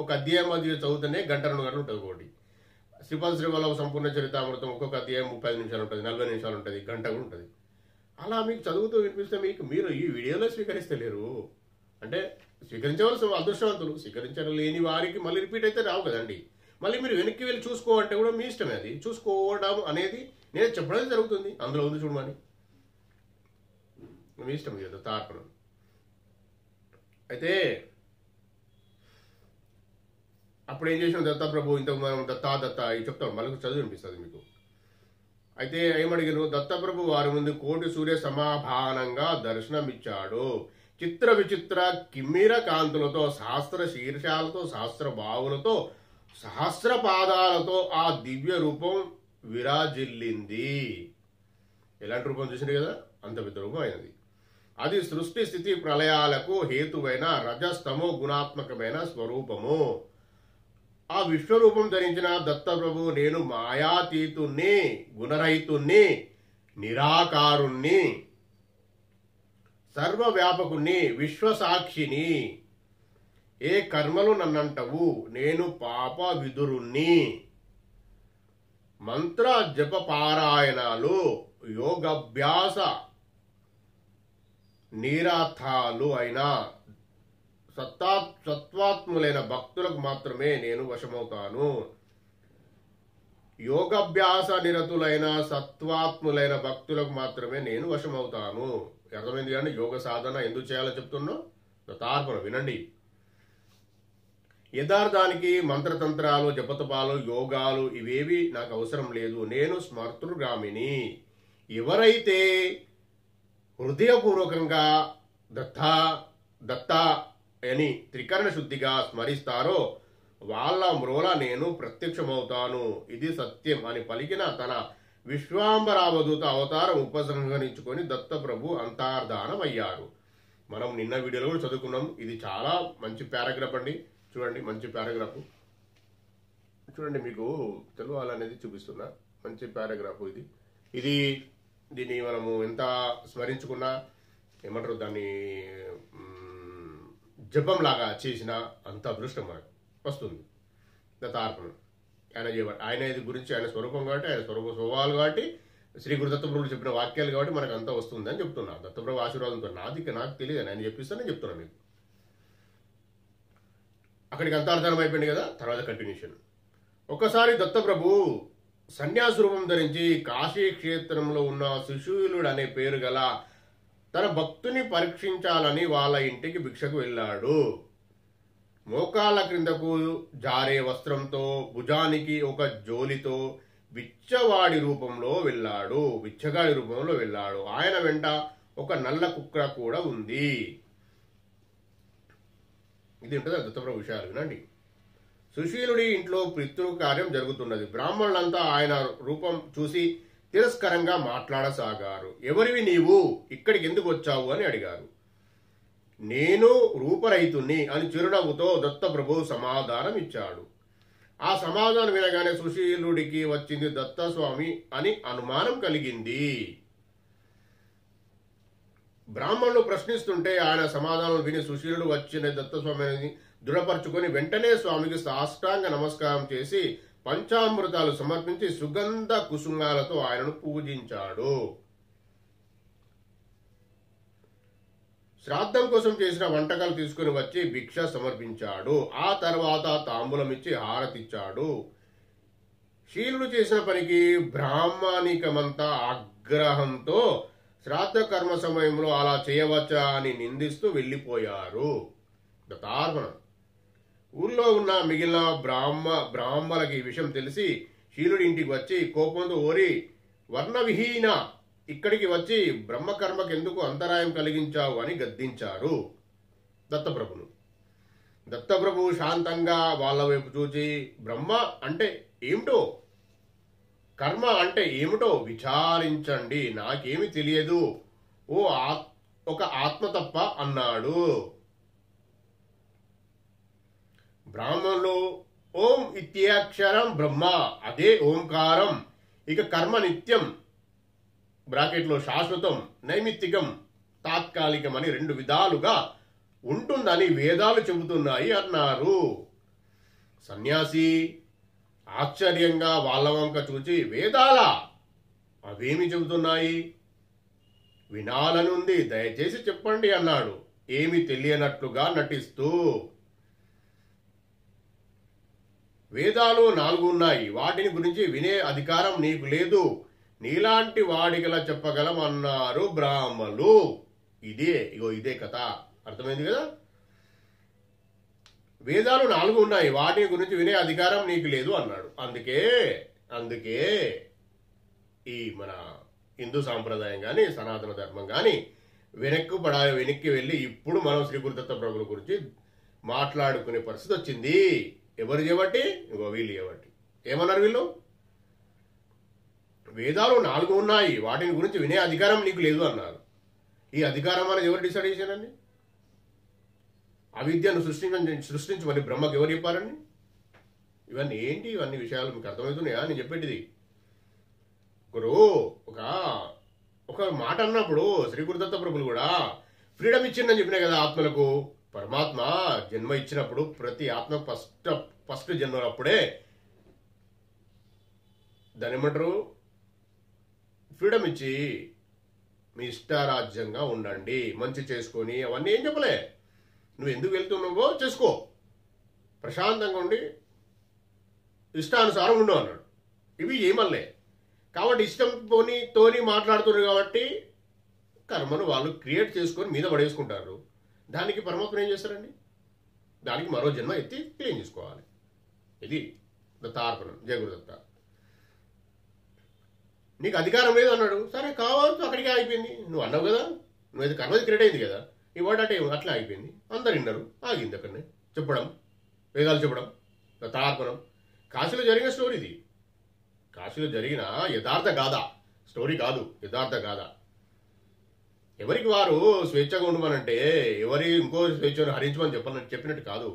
ఒక అధ్యాయం అది చదువుతూనే గంట 2 గంటలు ఉంటుంది. ఒకటి శ్రీపాద శ్రీవల్లభ సంపూర్ణ చరితామృతం ఒక్కొక్క అధ్యాయం 35 నిమిషాలు ఉంటుంది, 40 నిమిషాలు ఉంటుంది, గంట కూడా ఉంటుంది. అలా మీకు చదువుతూ వినిపిస్తే మీరు ఈ వీడియోలో స్వీకరిస్తలేరు అంటే స్వీకరించవలసిన అదృష్టవంతులు. స్వీకరించలేని వారికి మళ్ళీ రిపీట్ అయితే రావు కదండి. మళ్ళీ మీరు వెనక్కి వెళ్ళి చూసుకోవాలంటే కూడా మీ ఇష్టమే. అది చూసుకోవడం అనేది నేను చెప్పడం జరుగుతుంది, అందులో ఉంది చూడమని. మీ ఇష్టం కదా తార్పణం. అయితే అప్పుడు ఏం చేసిన దత్తప్రభు ఇంతకు మనం దత్త ఇది చెప్తాం, మళ్ళీ చదువు వినిపిస్తుంది మీకు. అయితే ఏమడిగారు? దత్తప్రభు వారి ముందు కోటి సూర్య సమాభానంగా దర్శనమిచ్చాడు. చిత్ర విచిత్ర కిమ్మిర కాంతులతో, సహస్ర శీర్షాలతో, సహస్ర బావులతో, సహస్ర పాదాలతో ఆ దివ్య రూపం విరాజిల్లింది. ఎలాంటి రూపం చూసింది కదా, అంత పెద్ద రూపం అయినది. అది సృష్టి స్థితి ప్రళయాలకు హేతువైన రజస్తమో గుణాత్మకమైన స్వరూపము. ఆ విశ్వరూపం ధరించిన దత్తప్రభు నేను మాయాతీతుణ్ణి, గుణరహితుణ్ణి, నిరాకారుణ్ణి, సర్వవ్యాపకుణ్ణి, విశ్వసాక్షిని. ఏ కర్మలు నన్నంటవు, నేను పాప విదురుణ్ణి. మంత్ర జప పారాయణాలు, యోగాభ్యాస నీరార్థాలు అయిన సత్వాత్ములైన భక్తులకు మాత్రమే నేను వశమవుతాను. యోగాభ్యాస నిరతులైన సత్వాత్ములైన భక్తులకు మాత్రమే నేను వశమవుతాను. అర్థమైంది కానీ యోగ సాధన ఎందుకు చేయాలో చెప్తున్నా, దత్తార్పణ వినండి. యథార్థానికి మంత్రతంత్రాలు, జపతపాలు, యోగాలు ఇవేవి నాకు అవసరం లేదు. నేను స్మర్తృగామిని. ఎవరైతే హృదయపూర్వకంగా దత్త అని త్రికరణ శుద్ధిగా స్మరిస్తారో వాళ్ళ మ్రోల నేను ప్రత్యక్షమవుతాను. ఇది సత్యం అని పలికిన తన విశ్వాంబరావధూత అవతారం ఉపసంహరించుకొని దత్తప్రభు అంతర్ధానమయ్యారు. మనం నిన్న వీడియోలో కూడా చదువుకున్నాం. ఇది చాలా మంచి పారాగ్రాఫ్ అండి. చూడండి, మంచి పారాగ్రాఫ్ చూడండి, మీకు తెలవాలనేది చూపిస్తున్నా. మంచి పారాగ్రాఫ్ ఇది. దీన్ని మనము ఎంత స్మరించుకున్నా, ఏమంటారు దాన్ని, జపంలాగా చేసిన అంత అదృష్టం మనకు వస్తుంది. దత్తార్పణం ఆయన ఇది గురించి, ఆయన స్వరూపం కాబట్టి, ఆయన స్వభావాలు కాబట్టి, శ్రీ గురు దత్తప్రభులు చెప్పిన వాక్యాలు కాబట్టి మనకు అంతా వస్తుంది అని చెప్తున్నా. దత్తప్రభు ఆశీర్వాదంతో నాకు తెలియదు, ఆయన చెప్పిస్తానని చెప్తున్నా మీకు. అక్కడికి అంతర్ధానం అయిపోయింది కదా. తర్వాత కంటిన్యూషన్. ఒక్కసారి దత్తప్రభు సన్యాస రూపం ధరించి కాశీ క్షేత్రంలో ఉన్న సుశీలుడు అనే పేరు గల తన భక్తుని పరీక్షించాలని వాళ్ళ ఇంటికి భిక్షకు వెళ్ళాడు. మోకాళ్ళ క్రిందకు జారే వస్త్రంతో, భుజానికి ఒక జోలితో బిచ్చగాడి రూపంలో వెళ్ళాడు. ఆయన వెంట ఒక నల్ల కుక్క కూడా ఉంది. ఇది ఉంటుంది దత్తప్రభు విషయాలు వినండి. సుశీలుడి ఇంట్లో పితృ కార్యం జరుగుతున్నది. బ్రాహ్మణులంతా ఆయన రూపం చూసి తిరస్కరంగా మాట్లాడసాగారు. ఎవరివి నీవు, ఇక్కడికి ఎందుకు వచ్చావు అని అడిగారు. నేను రూపరహితుణ్ణి అని చిరునవ్వుతో దత్తప్రభు సమాధానం ఇచ్చాడు. ఆ సమాధానం వినగానే సుశీలుడికి వచ్చింది దత్తస్వామి అని అనుమానం కలిగింది. బ్రాహ్మణులు ప్రశ్నిస్తుంటే ఆయన సమాధానం విని సుశీలుడు వచ్చిన దత్తస్వామిని దృఢపరుచుకొని వెంటనే స్వామికి సాష్టాంగ నమస్కారం చేసి పంచామృతాలు సమర్పించి సుగంధ కుసుమాలతో ఆయనను పూజించాడు. శ్రాద్ధం కోసం చేసిన వంటకాలు తీసుకుని వచ్చి భిక్ష సమర్పించాడు. ఆ తర్వాత తాంబూలం ఇచ్చి హారతిచ్చాడు. శీలుడు చేసిన పనికి బ్రాహ్మణికమంతా ఆగ్రహంతో శ్రాద్ధ కర్మ సమయంలో అలా చేయవచ్చా అని నిందిస్తూ వెళ్ళిపోయారు. దత్తార్పణం. ఊళ్ళో ఉన్న మిగిలిన బ్రాహ్మలకి ఈ విషయం తెలిసి శీలుడి ఇంటికి వచ్చి కోపంతో, ఓరి వర్ణవిహీన, ఇక్కడికి వచ్చి బ్రహ్మకర్మకు ఎందుకు అంతరాయం కలిగించావు అని గద్దించారు దత్తప్రభును. దత్తప్రభు శాంతంగా వాళ్ళ వైపు చూచి, బ్రహ్మ అంటే ఏమిటో, కర్మ అంటే ఏమిటో విచారించండి, నాకేమి తెలియదు. ఒక ఆత్మ తప్ప అన్నాడు. బ్రాహ్మణులు ఓం ఇత్యాక్షరం బ్రహ్మ, అదే ఓంకారం. ఇక కర్మ నిత్యం బ్రాకెట్లో శాశ్వతం, నైమిత్తికం, తాత్కాలికం అని 2 విధాలుగా ఉంటుందని వేదాలు చెబుతున్నాయి అన్నారు. సన్యాసి ఆశ్చర్యంగా వాళ్ళ వంక చూచి, వేదాలా? అవేమి చెబుతున్నాయి? వినాలనుంది, దయచేసి చెప్పండి అన్నాడు, ఏమి తెలియనట్లుగా నటిస్తూ. వేదాలు 4 ఉన్నాయి, వాటిని గురించి వినే అధికారం నీకు లేదు, నీలాంటి వాడిగల చెప్పగలం అన్నారు బ్రాహ్మలు. ఇదే కథ. అర్థమైంది కదా? వేదాలు 4 ఉన్నాయి, వాటి గురించి వినే అధికారం నీకు లేదు అన్నాడు. అందుకే ఈ మన హిందూ సాంప్రదాయం కానీ సనాతన ధర్మం కానీ వెనక్కి వెళ్ళి ఇప్పుడు మనం శ్రీ గురుదత్త ప్రభుల గురించి మాట్లాడుకునే పరిస్థితి వచ్చింది. ఎవరు చేయబట్టి? వీళ్ళు చేయబట్టి. ఏమన్నారు వీళ్ళు? వేదాలు 4 ఉన్నాయి, వాటిని గురించి వినే అధికారం నీకు లేదు అన్నారు. ఈ అధికారం అనేది ఎవరు డిసైడ్ చేశారండి? అవిద్యను సృష్టించమని బ్రహ్మకు ఎవరు చెప్పారండి? ఇవన్నీ ఏంటి? ఇవన్నీ విషయాలు మీకు అర్థమవుతున్నాయా నేను చెప్పేటిది? ఒక మాట అన్నప్పుడు శ్రీ గురుదత్త ప్రభులు కూడా ఫ్రీడమ్ ఇచ్చిందని చెప్పినా కదా ఆత్మలకు. పరమాత్మ జన్మ ఇచ్చినప్పుడు ప్రతి ఆత్మ ఫస్ట్ జన్మ అప్పుడే దాని ఏమంటారు, ఫ్రీడమ్ ఇచ్చి మీ ఇష్టారాజ్యంగా ఉండండి, మంచి చేసుకొని అవన్నీ ఏం చెప్పలే. నువ్వు ఎందుకు వెళ్తున్నావో చేసుకో, ప్రశాంతంగా ఉండి ఇష్టానుసారం ఉండు అన్నాడు. ఇవి ఏమల్లే. కాబట్టి ఇష్టంతోని మాట్లాడుతున్నారు కాబట్టి కర్మను వాళ్ళు క్రియేట్ చేసుకొని మీద పడేసుకుంటారు. దానికి పరమాత్మ ఏం చేస్తారండి? దానికి మరో జన్మ ఎత్తి క్లీన్ చేసుకోవాలి. ఇది దత్తార్పణం. జయ గురుదత్త. నీకు అధికారం లేదు అన్నాడు. సరే కావచ్చు, అక్కడికే అయిపోయింది. నువ్వు అన్నావు కదా, నువ్వు కర్మది క్రియేట్ అయింది కదా, ఈ వర్డ్ అంటే అట్లా అయిపోయింది. అందరు విన్నారు, ఆగింది అక్కడనే చెప్పడం, వేదాలు చెప్పడం, దత్తార్పణం. కాశీలో జరిగిన స్టోరీ ఇది. కాశీలో జరిగిన యథార్థ గాథ, స్టోరీ కాదు, యథార్థ గాథ. ఎవరికి వారు స్వేచ్ఛగా ఉండమనంటే ఇంకో స్వేచ్ఛను హరించమని చెప్పినట్టు కాదు.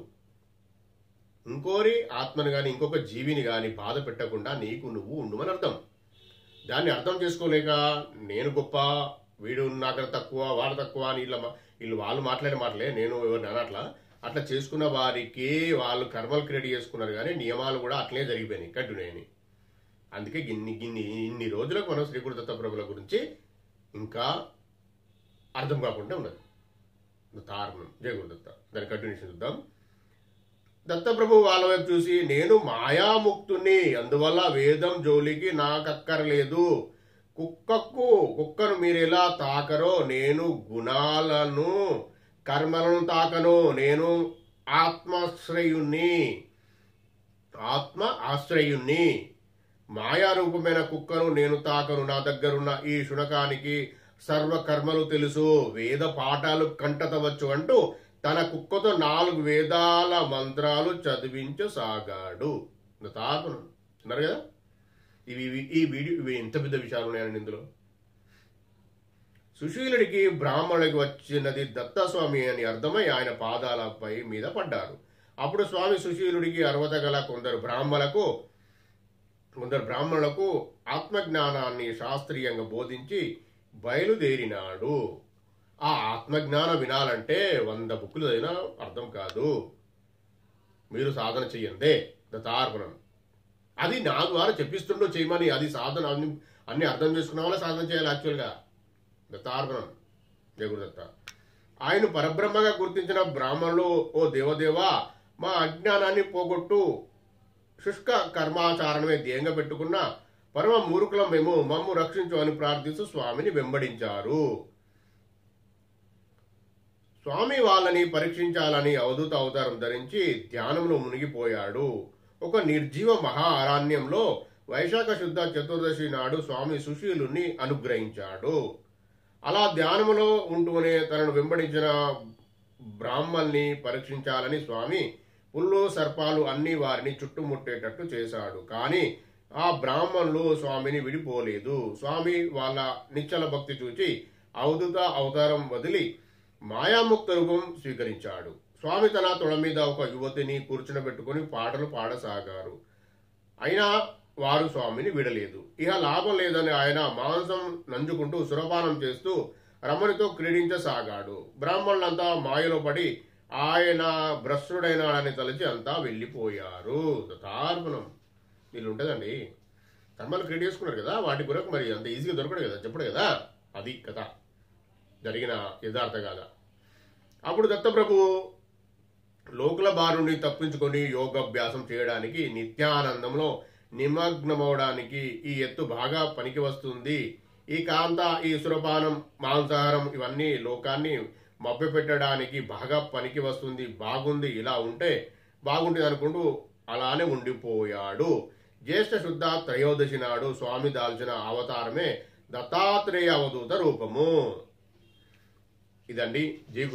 ఇంకోరి ఆత్మను కానీ ఇంకొక జీవిని కానీ బాధ పెట్టకుండా నీకు నువ్వు ఉండమని అర్థం. దాన్ని అర్థం చేసుకోలేక నేను గొప్ప, వీడు నాకన్నా తక్కువ, వాడు తక్కువ అని వీళ్ళు వాళ్ళు మాట్లాడే మాటలే, నేను ఎవరిని అనట్లా. అట్లా చేసుకున్న వారికి వాళ్ళు కర్మలు క్రియేట్ చేసుకున్నారు, కానీ నియమాలు కూడా అట్లనే జరిగిపోయినాయి, కంటిన్యూ. అందుకే ఇన్ని రోజులకు మనం శ్రీ గురుదత్త ప్రభుల గురించి ఇంకా అర్థం కాకుండా ఉన్నది. తారణం. జయ గురుదత్త. దాని కంటిన్యూషన్ చూద్దాం. దత్తప్రభు వాళ్ళ వైపు చూసి, నేను మాయాముక్తుని, అందువల్ల వేదం జోలికి నాకక్కర్లేదు. కుక్కను మీరు ఎలా తాకరో నేను గుణాలను కర్మలను తాకను. నేను ఆత్మ ఆశ్రయుణ్ణి. మాయారూపమైన కుక్కను నేను తాకను. నా దగ్గరున్న ఈ శునకానికి సర్వకర్మలు తెలుసు, వేద పాఠాలు కంటతవచ్చు అంటూ తన కుక్కతో 4 వేదాల మంత్రాలు చదివించసాగాడు. తాకున్నారు కదా. ఇవి ఎంత పెద్ద విషయాలు ఉన్నాయండి ఇందులో. సుశీలుడికి బ్రాహ్మణుడికి వచ్చినది దత్తస్వామి అని అర్థమై ఆయన పాదాలపై మీద పడ్డారు. అప్పుడు స్వామి సుశీలుడికి అర్హత గల కొందరు బ్రాహ్మణులకు ఆత్మజ్ఞానాన్ని శాస్త్రీయంగా బోధించి బయలుదేరినాడు. ఆ ఆత్మజ్ఞానం వినాలంటే 100 బుక్కులు అయినా అర్థం కాదు. మీరు సాధన చెయ్యందే దత్తార్పణం. అది నా ద్వారా చెప్పిస్తుండో చేయమని, అది సాధన అన్ని అర్థం చేసుకున్న వల్ల సాధన చేయాలి. యాక్చువల్గా దత్తార్పణం. జయ గురుదత్త. ఆయన పరబ్రహ్మగా గుర్తించిన బ్రాహ్మణులు, ఓ దేవదేవా, మా అజ్ఞానాన్ని పోగొట్టు, శుష్క కర్మాచారణమే ధ్యేయంగా పెట్టుకున్న పరమ మూర్ఖులం మేము, మమ్ము రక్షించు అని ప్రార్థిస్తూ స్వామిని వెంబడించారు. స్వామి వాళ్ళని పరీక్షించాలని అవధూత అవతారం ధరించి ధ్యానంలో మునిగిపోయాడు. ఒక నిర్జీవ మహా అరణ్యంలో వైశాఖ శుద్ధ చతుర్దశి నాడు స్వామి సుశీలుని అనుగ్రహించాడు. అలా ధ్యానములో ఉంటూనే తనను వెంబడించిన బ్రాహ్మల్ని పరీక్షించాలని స్వామి పుల్లు సర్పాలు అన్ని వారిని చుట్టుముట్టేటట్టు చేశాడు. కానీ ఆ బ్రాహ్మణులు స్వామిని విడిపోలేదు. స్వామి వాళ్ళ నిశ్చల భక్తి చూచి అవధూత అవతారం వదిలి మాయాముక్త రూపం స్వీకరించాడు. స్వామి తన తొడ మీద ఒక యువతిని కూర్చునబెట్టుకుని పాటలు పాడసాగారు. అయినా వారు స్వామిని విడలేదు. ఇక లాభం లేదని ఆయన మాంసం నంజుకుంటూ సురపానం చేస్తూ రమణితో క్రీడించసాగాడు. బ్రాహ్మణులంతా మాయలో పడి ఆయన భ్రష్టుడైనాడని తలచి అంతా వెళ్ళిపోయారు. తార్పణం వీళ్ళు ఉంటుందండి. కర్మలు క్రియేట్ చేసుకున్నారు కదా, వాటి కొరకు మరి అంత ఈజీగా దొరకడు కదా, చెప్పడు కదా. అది కథ, జరిగిన యథార్థ గాథ. అప్పుడు దత్తప్రభువు లోకుల బారుని తప్పించుకొని యోగాభ్యాసం చేయడానికి, నిత్యానందంలో నిమగ్నమవడానికి ఈ ఎత్తు బాగా పనికి వస్తుంది. ఈ కాంత, ఈ సురపానం, మాంసాహారం ఇవన్నీ లోకాన్ని మభ్యపెట్టడానికి బాగా పనికి వస్తుంది. బాగుంది, ఇలా ఉంటే బాగుంటుంది అనుకుంటూ అలానే ఉండిపోయాడు. జ్యేష్ఠ శుద్ధ త్రయోదశి నాడు స్వామి దాల్చిన అవతారమే దత్తాత్రేయ అవధూత రూపము. ఇదండి జయ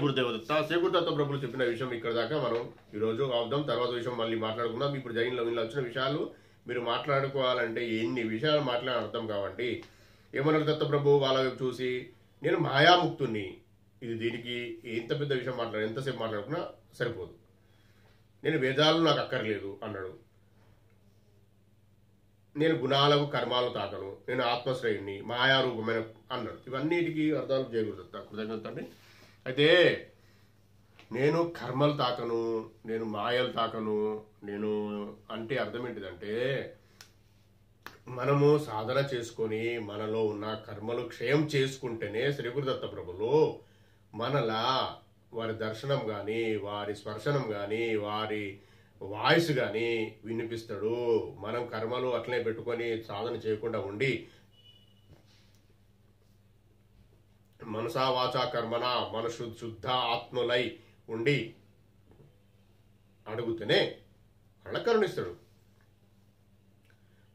గురుదేవ దత్త. శ్రీ గురుదత్త ప్రభులు చెప్పిన విషయం ఇక్కడ దాకా మనం ఈరోజు అవుదాం. తర్వాత విషయం మళ్ళీ మాట్లాడుకుందాం. ఇప్పుడు జరిగిన వచ్చిన విషయాలు మీరు మాట్లాడుకోవాలంటే ఎన్ని విషయాలు మాట్లాడి అర్థం కావండి. ఏమన్నారు దత్త ప్రభు వాళ్ళ వైపు చూసి, నేను మాయాముక్తుని, ఇది దీనికి ఎంత పెద్ద విషయం ఎంతసేపు మాట్లాడుకున్నా సరిపోదు. నేను వేదాలు నాకు అక్కర్లేదు అన్నాడు. నేను గుణాలకు కర్మాలు తాకను, నేను ఆత్మశ్రేయుని, మాయారూపమైన అన్నాడు. ఇవన్నిటికీ అర్థాలు చేయకూడదు. కృతజ్ఞత అండి. అయితే నేను కర్మలు తాకను, నేను మాయలు తాకను, నేను అంటే అర్థం ఏంటిదంటే, మనము సాధన చేసుకొని మనలో ఉన్న కర్మలు క్షయం చేసుకుంటేనే శ్రీ గురుదత్త ప్రభులు మనలా వారి దర్శనం కానీ, వారి స్పర్శనం కానీ, వారి వాయిస్ కానీ వినిపిస్తాడు. మనం కర్మలు అట్లనే పెట్టుకొని సాధన చేయకుండా ఉండి మనసా వాచా కర్మన మన శుద్ధ ఆత్మలై ఉండి అడుగుతూనే అలా కరుణిస్తాడు.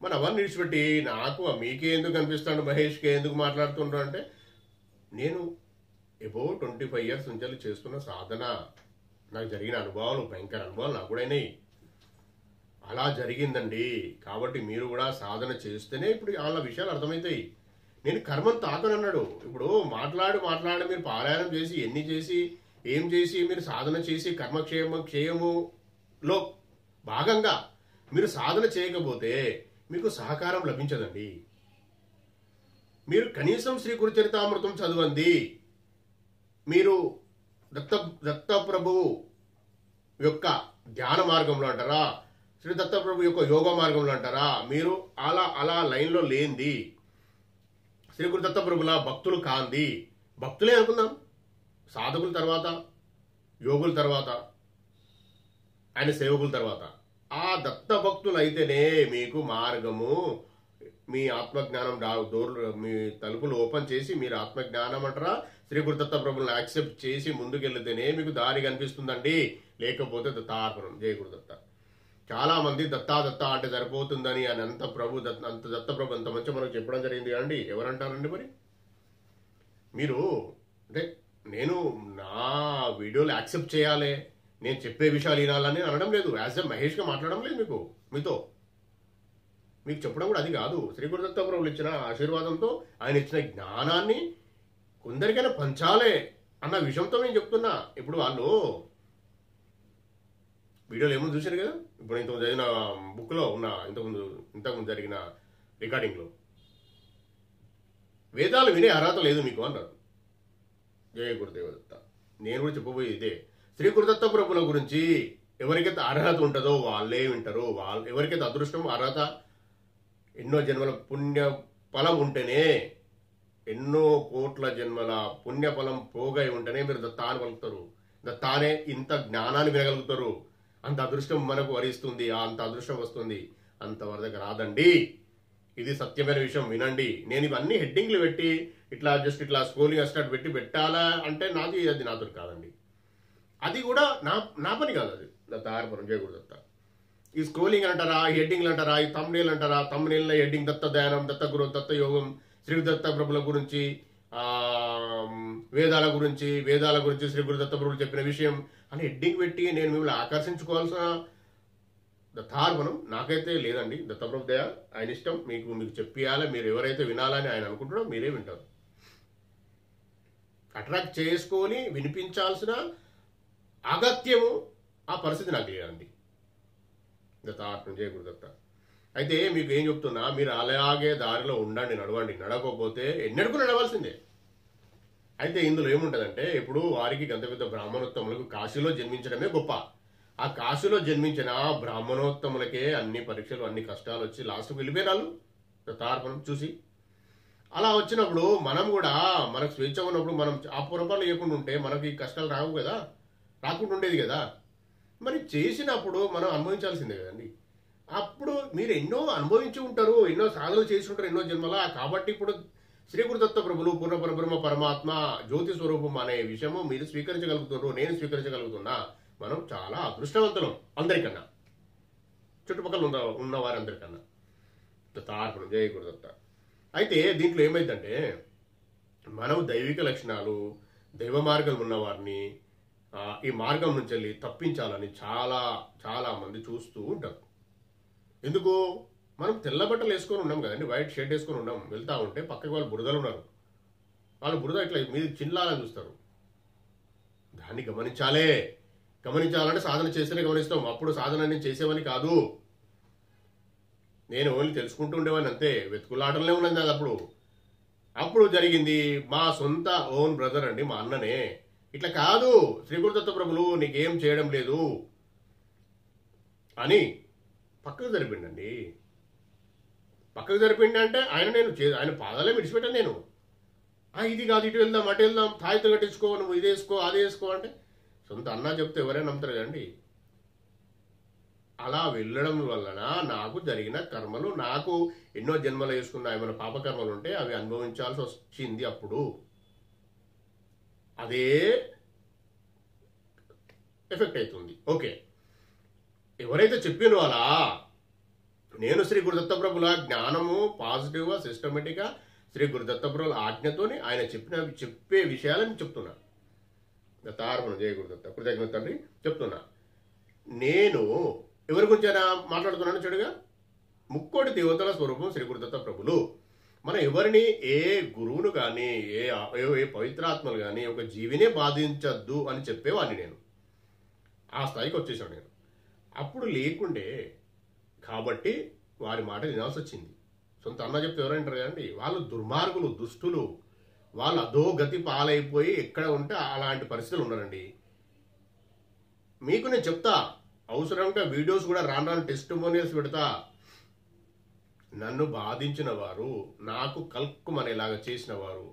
మన అవన్నీ విడిచిపెట్టి నాకు మీకే ఎందుకు కనిపిస్తాడు, మహేష్కే ఎందుకు మాట్లాడుతుండ్రు అంటే, నేను అబౌవ్ 25 years నుంచి చేస్తున్న సాధన, నాకు జరిగిన అనుభవాలు, భయంకర అనుభవాలు నాకు కూడా అయినాయి. అలా జరిగిందండి. కాబట్టి మీరు కూడా సాధన చేస్తేనే ఇప్పుడు వాళ్ళ విషయాలు అర్థమవుతాయి. నేను కర్మను తాకనన్నాడు. ఇప్పుడు మాట్లాడి మీరు పారాయణం చేసి ఎన్ని చేసి ఏం చేసి మీరు సాధన చేసి క్షయములో భాగంగా మీరు సాధన చేయకపోతే మీకు సహకారం లభించదండి. మీరు కనీసం శ్రీ గురుచరితామృతం చదవండి. మీరు దత్తప్రభు యొక్క ధ్యాన మార్గంలో అంటారా, శ్రీ దత్తప్రభు యొక్క యోగ మార్గంలో అంటారా, మీరు అలా లైన్లో లేంది. శ్రీ గురు దత్తప్రభుల భక్తులు కాంది. భక్తులే అనుకుందాం, సాధకుల తర్వాత, యోగుల తర్వాత, ఆయన సేవకుల తర్వాత. ఆ దత్త భక్తులు అయితేనే మీకు మార్గము, మీ ఆత్మజ్ఞానం మీ తలుపులు ఓపెన్ చేసి మీరు ఆత్మజ్ఞానం అంటారా, శ్రీ గురుదత్త ప్రభులను యాక్సెప్ట్ చేసి ముందుకెళ్తేనే మీకు దారి కనిపిస్తుందండి. లేకపోతే దత్తార్పణం. జయ గురుదత్త. చాలా మంది దత్తా అంటే సరిపోతుందని అని అంత దత్తప్రభు అంత మంచి మనకు చెప్పడం జరిగింది అండి. ఎవరంటారండి మరి? మీరు అంటే నేను నా వీడియోలు యాక్సెప్ట్ చేయాలి, నేను చెప్పే విషయాలు వినాలని అనడం లేదు. యాజ్ ఎ మహేష్గా మాట్లాడడం లేదు మీతో. మీకు చెప్పడం కూడా అది కాదు. శ్రీ గురుదత్త ప్రభులు ఇచ్చిన ఆశీర్వాదంతో, ఆయన ఇచ్చిన జ్ఞానాన్ని కొందరికైనా పంచాలే అన్న విషయంతో నేను చెప్తున్నా. ఇప్పుడు వాళ్ళు వీడియోలు ఏమో చూశారు కదా, ఇప్పుడు ఇంతకు చదివిన బుక్లో ఉన్న ఇంతకుముందు జరిగిన రికార్డింగ్లో, వేదాలు వినే అర్హత లేదు మీకు అన్నారు. జయ గురుదేవదత్త. నేను కూడా చెప్పబోయేది ఇదే. శ్రీ గురుదత్త ప్రభుల గురించి ఎవరికైతే అర్హత ఉంటుందో వాళ్ళే వింటారు. ఎవరికైతే అదృష్టం, అర్హత, ఎన్నో జన్మల పుణ్య ఫలం ఉంటేనే, ఎన్నో కోట్ల జన్మల పుణ్యఫలం పోగై ఉంటేనే మీరు దత్తా అని పలుకుతారు. దత్తానే ఇంత జ్ఞానాన్ని వినగలుగుతారు. అంత అదృష్టం మనకు వరిస్తుంది, అంత అదృష్టం వస్తుంది. అంతవరకు రాదండి. ఇది సత్యమైన విషయం, వినండి. నేను ఇవన్నీ హెడ్డింగ్లు పెట్టి ఇట్లా స్క్రోలింగ్ అస్టార్ట్ పెట్టాలా అంటే అది నాతో కాదండి. అది కూడా నా పని కాదు. అది దత్తార్పణం. జయ గురుదత్త. ఈ స్క్రోలింగ్ అంటారా, ఈ హెడ్డింగ్లు అంటారా, ఈ తమ్నేల్ అంటారా, తమ్నేల్ హెడ్డింగ్ దత్త ధ్యానం, దత్త గురు, దత్త యోగం, శ్రీ దత్త ప్రభుల గురించి, వేదాల గురించి శ్రీ గురు దత్త ప్రభులు చెప్పిన విషయం అని హెడ్డింగ్ పెట్టి నేను మిమ్మల్ని ఆకర్షించుకోవాల్సిన దత్తార్పణం నాకైతే లేదండి. దత్తప్రభు దయ, ఆయన ఇష్టం. మీకు చెప్పియాలి. మీరు ఎవరైతే వినాలని ఆయన అనుకుంటారో మీరే వింటారు. అట్రాక్ట్ చేసుకొని వినిపించాల్సిన అగత్యము ఆ పరిస్థితి నాకు లేదండి. దత్తాత్మ జయ గురుదత్త. అయితే మీకు ఏం చెప్తున్నా, మీరు అలాగే దారిలో ఉండండి, నడవండి. నడవకపోతే ఎన్నడూ నడవాల్సిందే. అయితే ఇందులో ఏముంటుందంటే, ఇప్పుడు వారికి గంత పెద్ద బ్రాహ్మణోత్తములకు కాశీలో జన్మించడమే గొప్ప. ఆ కాశీలో జన్మించిన బ్రాహ్మణోత్తములకే అన్ని పరీక్షలు, అన్ని కష్టాలు వచ్చి లాస్ట్కి వెళ్ళిపోయినారు దత్తార్పణం చూసి. అలా వచ్చినప్పుడు మనం కూడా మనకు స్వేచ్ఛ ఉన్నప్పుడు మనం ఆ పొరపాట్లు చేయకుండా ఉంటే మనకి కష్టాలు రావు కదా, రాకుండా ఉండేది కదా. మరి చేసినప్పుడు మనం అనుభవించాల్సిందే కదండి. అప్పుడు మీరు ఎన్నో అనుభవించి ఉంటారు, ఎన్నో సాధనలు చేసి ఉంటారు ఎన్నో జన్మలా. కాబట్టి ఇప్పుడు శ్రీ గురుదత్త ప్రభులు పూర్ణ పరబ్రహ్మ పరమాత్మ జ్యోతి స్వరూపం అనే విషయము మీరు స్వీకరించగలుగుతున్నారు, నేను స్వీకరించగలుగుతున్నా. మనం చాలా అదృష్టవంతులం అందరికన్నా, చుట్టుపక్కల ఉన్న వారందరికన్నా. దత్తార్పణం జయ గురుదత్త. అయితే దీంట్లో ఏమైందంటే, మనం దైవిక లక్షణాలు దైవ మార్గం ఉన్నవారిని ఈ మార్గం నుంచి వెళ్ళి తప్పించాలని చాలా చాలా మంది చూస్తూ ఉంటారు. ఎందుకు? మనం తెల్ల బట్టలు వేసుకొని ఉన్నాం కదండి, వైట్ షర్ట్ వేసుకొని ఉన్నాం. వెళ్తా ఉంటే పక్కకి వాళ్ళు బురదలు ఉన్నారు, వాళ్ళు బురద ఇట్లా మీద చిల్లాలని చూస్తారు. దాన్ని గమనించాలంటే సాధన చేస్తేనే గమనిస్తాం. అప్పుడు సాధన నేను చేసేవని కాదు, నేను ఓన్లీ తెలుసుకుంటూ ఉండేవాడిని అంతే. వెతుకులాటంలో ఉన్నది అది. అప్పుడు జరిగింది, మా సొంత ఓన్ బ్రదర్ అండి, మా అన్ననే ఇట్లా కాదు శ్రీ గురుదత్త ప్రభులు నీకేం చేయడం లేదు అని పక్కకు జరిపిండండి. పక్కకు జరిపిండి అంటే ఆయన పాదాలే విడిచిపెట్టాను నేను. ఇది కాదు, ఇటు వెళ్దాం, అటు వెళ్దాం, తాయితో కట్టించుకో, నువ్వు ఇది వేసుకో అది వేసుకో అంటే సొంత అన్న చెప్తే ఎవరైనా నమ్ముతారు కదండి. అలా వెళ్ళడం వలన నాకు జరిగిన కర్మలు, నాకు ఎన్నో జన్మలు వేసుకున్న ఏమైనా పాపకర్మలు ఉంటే అవి అనుభవించాల్సి వచ్చింది. అప్పుడు అదే ఎఫెక్ట్ అవుతుంది. ఓకే, ఎవరైతే చెప్పినో అలా నేను శ్రీ గురుదత్త ప్రభుల జ్ఞానము పాజిటివ్గా సిస్టమేటిక్గా శ్రీ గురుదత్త ప్రభుల ఆజ్ఞతోని ఆయన చెప్పే విషయాలను చెప్తున్నా. దత్తార్పణం జయ గురుదత్త. కృతజ్ఞత తండ్రి. చెప్తున్నా, నేను ఎవరి గురించి అయినా మాట్లాడుతున్నాను చెడుగా, ముక్కోటి దేవతల స్వరూపం శ్రీ గురుదత్త ప్రభులు. మనం ఎవరిని, ఏ గురువును కానీ ఏ పవిత్రాత్మలు కానీ ఒక జీవినే బాధించద్దు అని చెప్పేవాడిని నేను. ఆ స్థాయికి వచ్చేసాను నేను. అప్పుడు లేకుండే కాబట్టి వారి మాట వినాల్సి వచ్చింది. సొంత అన్న చెప్తే ఎవరంటారు కదండి, వాళ్ళు దుర్మార్గులు, దుష్టులు, వాళ్ళు అధోగతి పాలైపోయి ఎక్కడ ఉంటే అలాంటి పరిస్థితులు ఉన్నారండి. మీకు నేను చెప్తా, అవసరంగా వీడియోస్ కూడా రాను టెస్టిమోనియల్స్ పెడతా. నన్ను బాధించిన వారు, నాకు కల్కుమనేలాగా చేసిన వారు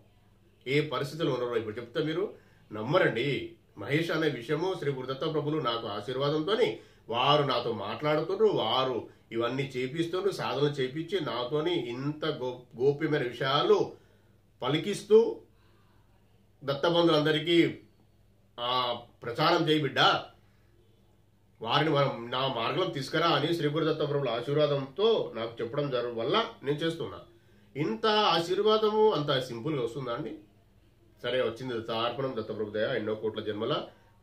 ఏ పరిస్థితులు ఉన్నారో ఇప్పుడు చెప్తే మీరు నమ్మరండి. మహేష్ అనే విషయము శ్రీ గురుదత్త ప్రభులు నాకు ఆశీర్వాదంతో వారు నాతో మాట్లాడుతున్నారు, వారు ఇవన్నీ చేపిస్తున్నారు, సాధన చేపించి నాతోని ఇంత గోప్యమైన విషయాలు పలికిస్తూ దత్తబంధులందరికీ ప్రచారం చేయి బిడ్డ, వారిని మనం నా మార్గంలో తీసుకురా అని శ్రీ గురుదత్త ప్రభుల ఆశీర్వాదంతో నాకు చెప్పడం జరగడం వల్ల నేను చేస్తున్నా. ఇంత ఆశీర్వాదము అంత సింపుల్గా వస్తుందా అండి? సరే, వచ్చింది దత్తార్పణం, దత్తప్రభు దయ, ఎన్నో కోట్ల జన్మల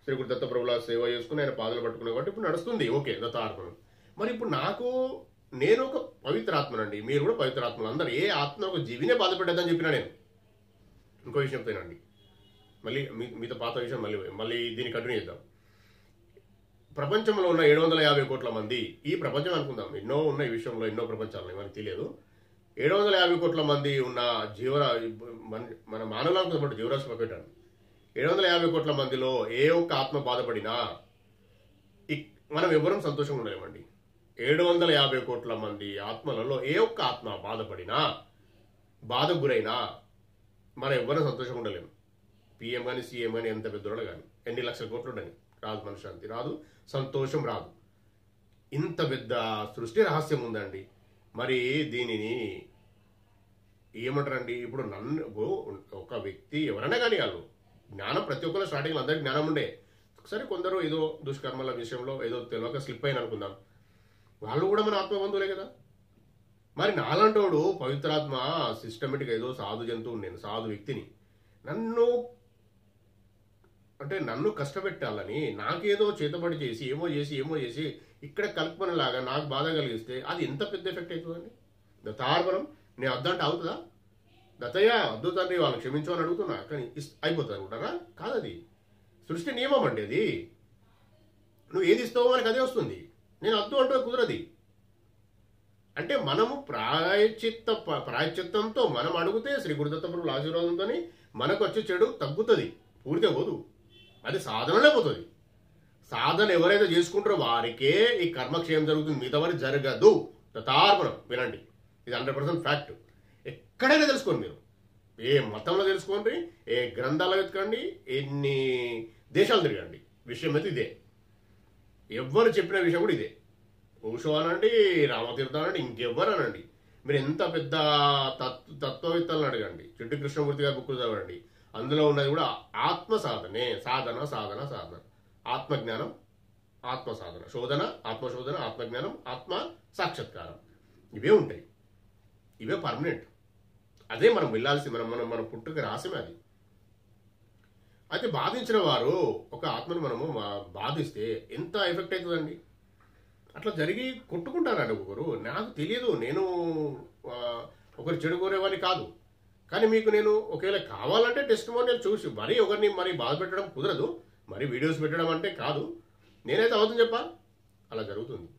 శ్రీ గురుదత్త ప్రభుల సేవ చేసుకుని ఆయన పాదాలు పట్టుకునే కాబట్టి ఇప్పుడు నడుస్తుంది. ఓకే, దత్తార్పణం. మరి ఇప్పుడు నేను ఒక పవిత్రాత్మనండి, మీరు కూడా పవిత్రాత్మలు. అందరు ఏ ఆత్మ ఒక జీవినే బాధపెట్టద్దని చెప్పినా నేను. ఇంకో విషయం చెప్తానండి, మళ్ళీ మీతో పాత విషయం మళ్ళీ దీన్ని కంటిన్యూ చేద్దాం. ప్రపంచంలో ఉన్న 750 కోట్ల మంది, ఈ ప్రపంచం అనుకుందాం, ఎన్నో ఉన్న ఈ విషయంలో ఎన్నో ప్రపంచాలు మనకు తెలియదు. 750 కోట్ల మంది ఉన్న మన మానవులకు పాటు జీవరాశి పెట్టాను. 750 కోట్ల మందిలో ఏ ఒక్క ఆత్మ బాధపడినా మనం ఎవరం సంతోషంగా ఉండలేమండి. 750 కోట్ల మంది ఆత్మలలో ఏ ఒక్క ఆత్మ బాధపడినా, బాధకు గురైనా మనం ఎవరం సంతోషంగా ఉండలేము. పిఎం కానీ సీఎం కానీ ఎంత పెద్దోళ్ళు కానీ ఎన్ని లక్షల కోట్లు ఉండని రాదు, మనశ్శాంతి రాదు, సంతోషం రాదు. ఇంత పెద్ద సృష్టి రహస్యం ఉందండి. మరి దీనిని ఏమంటారండి? ఇప్పుడు ఒక వ్యక్తి ఎవరైనా కానీ వాళ్ళు జ్ఞానం ప్రతి ఒక్కరు స్టార్టింగ్లో అందరికీ జ్ఞానం ఉండే, ఒకసారి కొందరు ఏదో దుష్కర్మల విషయంలో ఏదో తెలియక స్లిప్ అయిన అనుకుందాం, వాళ్ళు కూడా మన ఆత్మబంధువులే కదా. మరి నాలంటోడు పవిత్రాత్మ సిస్టమేటిక్ ఏదో సాధు జంతువు, నేను సాధు వ్యక్తిని, నన్ను కష్టపెట్టాలని నాకేదో చేతబడి చేసి ఏమో చేసి ఇక్కడ కల్పనలాగా నాకు బాధ కలిగిస్తే అది ఎంత పెద్ద ఎఫెక్ట్ అవుతుందండి. దత్తార్పణం నేను అద్దంటే అవుతుందా? దత్తయ్య వద్దు తండ్రి వాళ్ళని క్షమించు అని అడుగుతున్నా, కానీ అయిపోతుంది అనుకుంటారా? కాదది సృష్టి నియమం అండి. అది నువ్వు ఏది ఇస్తావో మనకి అదే వస్తుంది. నేను వద్దు అంటూ కుదరది. అంటే మనము ప్రాయశ్చిత్తంతో మనం అడిగితే శ్రీ గురుదత్త ప్రభువుల ఆశీర్వాదంతో మనకు వచ్చే చెడు తగ్గుతుంది, పూర్తిగా పోదు. అది సాధనలే పోతుంది. సాధన ఎవరైతే చేసుకుంటారో వారికే ఈ కర్మక్షయం జరుగుతుంది, మిగతా వారికి జరగదు. దత్తార్పణం వినండి, ఇది 100% ఫ్యాక్ట్. ఎక్కడైనా తెలుసుకోండి, మీరు ఏ మతంలో తెలుసుకోండి, ఏ గ్రంథాల్లో వెతకండి, ఎన్ని దేశాలు తిరగండి, విషయం అయితే ఇదే. ఎవ్వరు చెప్పిన విషయం కూడా ఇదే. ఓషో అనండి, రామతీర్థం అనండి, ఇంకెవ్వరు అనండి, మీరు ఎంత పెద్ద తత్వవేత్తలను అడగండి, చిట్టు కృష్ణమూర్తి గారి బుక్ చదవండి, అందులో ఉన్నది కూడా ఆత్మ సాధనే. సాధన సాధన సాధన, ఆత్మజ్ఞానం, ఆత్మ సాధన, శోధన, ఆత్మశోధన, ఆత్మజ్ఞానం, ఆత్మ సాక్షాత్కారం, ఇవే ఉంటాయి. ఇవే పర్మనెంట్. అదే మనం వెళ్ళాల్సి, మన పుట్టుక రహస్యమే అది. అయితే బాధించిన వారు ఒక ఆత్మను మనము బాధిస్తే ఎంత ఎఫెక్ట్ అవుతుందండి. అట్లా జరిగి కొట్టుకుంటారండి ఒకరు. నాకు తెలియదు, నేను ఒకరు చెడు కోరేవాడిని కాదు. కానీ మీకు నేను ఒకవేళ కావాలంటే టెస్టిమోనియల్ చూసి మరీ ఒకరిని మరి బాధ పెట్టడం కుదరదు, మరి వీడియోస్ పెట్టడం అంటే కాదు. నేనైతే అవుతుంది చెప్పా, అలా జరుగుతుంది.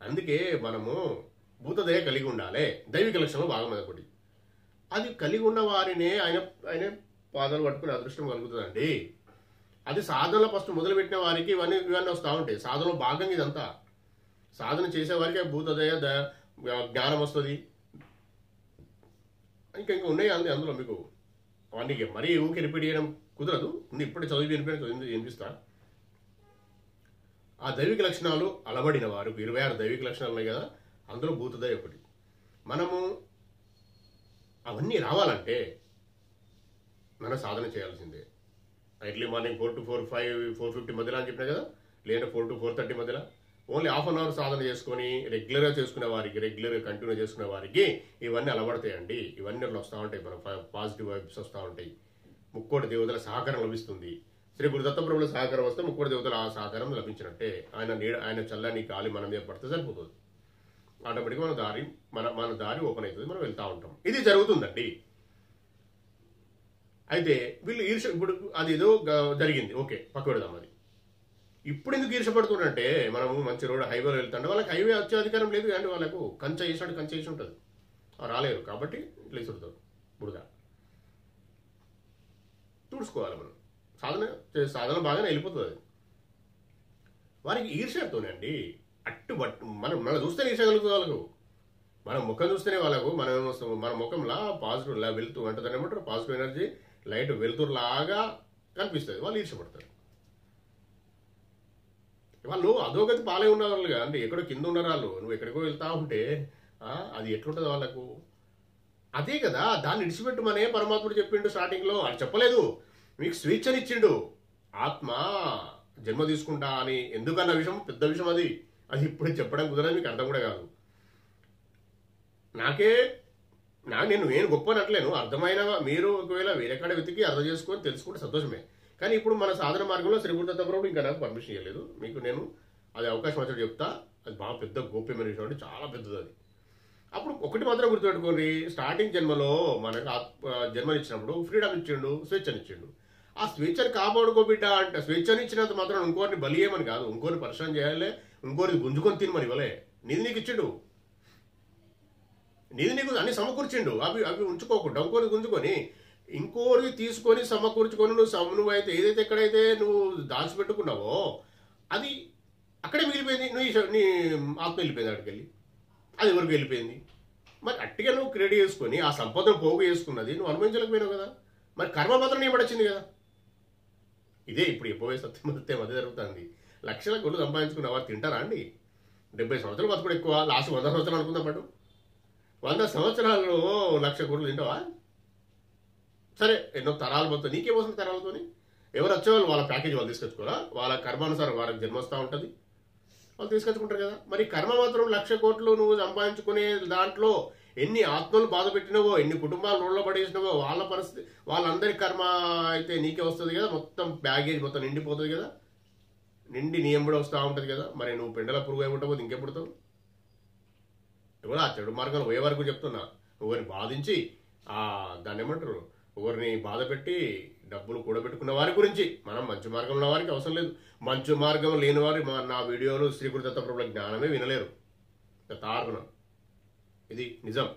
అందుకే మనము భూతదయ కలిగి ఉండాలి. దైవిక లక్షణంలో భాగం ఒకటి. అది కలిగి ఉన్న వారినే ఆయన పాదాలు పట్టుకునే అదృష్టం కలుగుతుందండి. అది సాధనలో ఫస్ట్ మొదలుపెట్టిన వారికి ఇవన్నీ వస్తూ ఉంటాయి. సాధనలో భాగంగా ఇదంతా. సాధన చేసే వారికి భూతదయ జ్ఞానం వస్తుంది. ఇంకా ఉన్నాయి అందులో మీకు అవన్నీ మరీ ఊరికి రిపీట్ చేయడం కుదరదు. ఇప్పుడే వినిపిస్తా. ఆ దైవిక లక్షణాలు అలవడిన వారు 26 దైవిక లక్షణాలు ఉన్నాయి కదా, అందులో భూతదయ ఒకటి. మనము అవన్నీ రావాలంటే మనం సాధన చేయాల్సిందే. ఎర్లీ మార్నింగ్ 4 to 4, 5, 4:50 మధ్యలో అని చెప్పినా కదా, లేదా 4 to 4:30 మధ్యలో ఓన్లీ ½ అన్ అవర్ సాధన చేసుకొని రెగ్యులర్గా చేసుకునే వారికి, రెగ్యులర్గా కంటిన్యూ చేసుకునే వారికి ఇవన్నీ అలవడతాయండి. ఇవన్నీ వస్తూ ఉంటాయి, మన పాజిటివ్ వైబ్స్ వస్తూ ఉంటాయి. ముక్కోటి దేవతల సహకారం లభిస్తుంది. శ్రీ గురుదత్త ప్రభువుల సహకారం వస్తే ముక్కోటి దేవతల ఆ సహకారం లభించినట్టే. ఆయన చల్లని గాలి మన మీద పడితే సరిపోతుంది. ఆటోమేటిక్గా మన దారి ఓపెన్ అవుతుంది, మనం వెళ్తూ ఉంటాం. ఇది జరుగుతుందండి. అయితే వీళ్ళు ఇప్పుడు అది ఏదో జరిగింది, ఓకే పక్క పెడదాం. అది ఇప్పుడు ఎందుకు ఈర్షపడుతుందంటే, మనము మంచి రోడ్ హైవేలో వెళ్తుంటే వాళ్ళకి హైవే వచ్చే అధికారం లేదు కానీ వాళ్ళకు కంచె వేసి ఉంటుంది, రాలేరు. కాబట్టి ఇట్లా ఇసురుతారు బుడద. చూసుకోవాలి మనం. సాధన బాగానే వెళ్ళిపోతుంది. అది వారికి ఈర్ష్యతోనే అండి. మనం చూస్తేనే ఈర్ష్య కలుగుతుంది వాళ్ళకు. మన ముఖం చూస్తేనే వాళ్ళకు మన ముఖంలా పాజిటివ్ వెళ్తూ అంటే దాన్ని ఏమంటారు, పాజిటివ్ ఎనర్జీ లైట్ వెలుతురులాగా కనిపిస్తుంది. వాళ్ళు ఈర్ష్యపడతారు. వాళ్ళు అధోగతి పాలై ఉన్నవాళ్ళు అండి, ఎక్కడో కింద ఉన్నారు వాళ్ళు. నువ్వు ఎక్కడికో వెళ్తా ఉంటే అది ఎట్లుంటుంది వాళ్ళకు. అదే కదా, దాన్ని విడిచిపెట్టమనే పరమాత్ముడు చెప్పిండు స్టార్టింగ్లో. అది చెప్పలేదు, మీకు స్వేచ్ఛనిచ్చిండు. ఆత్మ జన్మ తీసుకుంటా అని ఎందుకన్న విషయం పెద్ద విషయం. అది ఇప్పుడు చెప్పడం కుదరదు, మీకు అర్థం కూడా కాదు. నేను గొప్ప అనట్లేను. అర్థమైన మీరు ఒకవేళ వేరే కాడ వెతికి అర్థం చేసుకొని తెలుసుకుంటే సంతోషమే. కానీ ఇప్పుడు మన సాధన మార్గంలో శ్రీ గురుదత్త ప్రభువు ఇంకా నాకు పర్మిషన్ ఇవ్వలేదు. మీకు నేను అది అవకాశం వచ్చి చెప్తా. అది బాగా పెద్ద గోప్యమైన విషయం అంటే, చాలా పెద్దది అది. అప్పుడు ఒకటి మాత్రం గుర్తుపెట్టుకోండి, స్టార్టింగ్ జన్మలో మనకు జన్మనిచ్చినప్పుడు ఫ్రీడమ్ ఇచ్చిండు, స్వేచ్ఛనిచ్చిండు. ఆ స్వేచ్ఛని కాపాడుకోబిడ్డ అంటే, స్వేచ్ఛనిచ్చినంత మాత్రం ఇంకోరిని బలి చేయమని కాదు, ఇంకోరిని పరిశ్రమ చేయాలి, ఇంకోరిని గుంజుకొని తినమని ఇవ్వలే. నీది నీకు ఇచ్చిండు, నీది నీకు అన్ని సమకూర్చిండు. అవి ఉంచుకోకుండా ఇంకోరిని గుంజుకొని ఇంకోరిని తీసుకొని సమకూర్చుకొని నువ్వైతే ఏదైతే ఎక్కడైతే నువ్వు దాచిపెట్టుకున్నావో అది అక్కడే మిగిలిపోయింది. నీ ఆత్మ వెళ్ళిపోయింది అక్కడికి వెళ్ళి. అది ఎవరికి వెళ్ళిపోయింది. మరి అట్టిగా నువ్వు క్రెడిట్ చేసుకొని ఆ సంపదను పోగు చేసుకున్నది నువ్వు అనుభవించలేకపోయినావు కదా. మరి కర్మ మాత్రం నీ పడొచ్చింది కదా. ఇదే ఇప్పుడు ఎప్పుడే సత్యం అదే జరుగుతుంది. లక్షల కోట్లు సంపాదించుకున్న వారు తింటారా అండి? 70 సంవత్సరాలు బతుకుడు ఎక్కువ, లాస్ట్ 100 సంవత్సరాలు అనుకుందాం పాటు. 100 సంవత్సరాల్లో 1,00,000 కోట్లు తింటావా? సరే, ఎన్నో తరాలు మొత్తం నీకే వస్తుంది. తరాలతోని ఎవరు వచ్చేవాళ్ళు వాళ్ళ ప్యాకేజ్ వాళ్ళు తీసుకొచ్చుకోరా? వాళ్ళ కర్మానుసారం వాళ్ళకి జన్మ వస్తూ ఉంటుంది, వాళ్ళు తీసుకొచ్చుకుంటారు కదా. మరి కర్మ మాత్రం 1,00,000 కోట్లు నువ్వు సంపాదించుకునే దాంట్లో ఎన్ని ఆత్మలు బాధ పెట్టినవో, ఎన్ని కుటుంబాలు రోడ్లో పడేసినవో, వాళ్ళ పరిస్థితి, వాళ్ళందరి కర్మ అయితే నీకే వస్తుంది కదా. మొత్తం బ్యాగేజ్ మొత్తం నిండిపోతుంది కదా, నిండి నీ ఎంబడి వస్తూ ఉంటుంది కదా. మరి నువ్వు పెండల పురుగు అయి ఉంటావు, ఇంకెప్పుడుతావు? ఎవరు ఆ చెడు మార్గంలో పోయే వరకు చెప్తున్నా. ఒకరిని బాధించి దాన్ని ఏమంటారు, ఒకరిని బాధ పెట్టి డబ్బులు కూడబెట్టుకున్న వారి గురించి. మనం మంచి మార్గంలో వారికి అవసరం లేదు. మంచి మార్గం లేని వారి నా వీడియోలు శ్రీ గురు దత్తప్రభుల జ్ఞానమే వినలేరు. తార్పణం ఇది నిజం.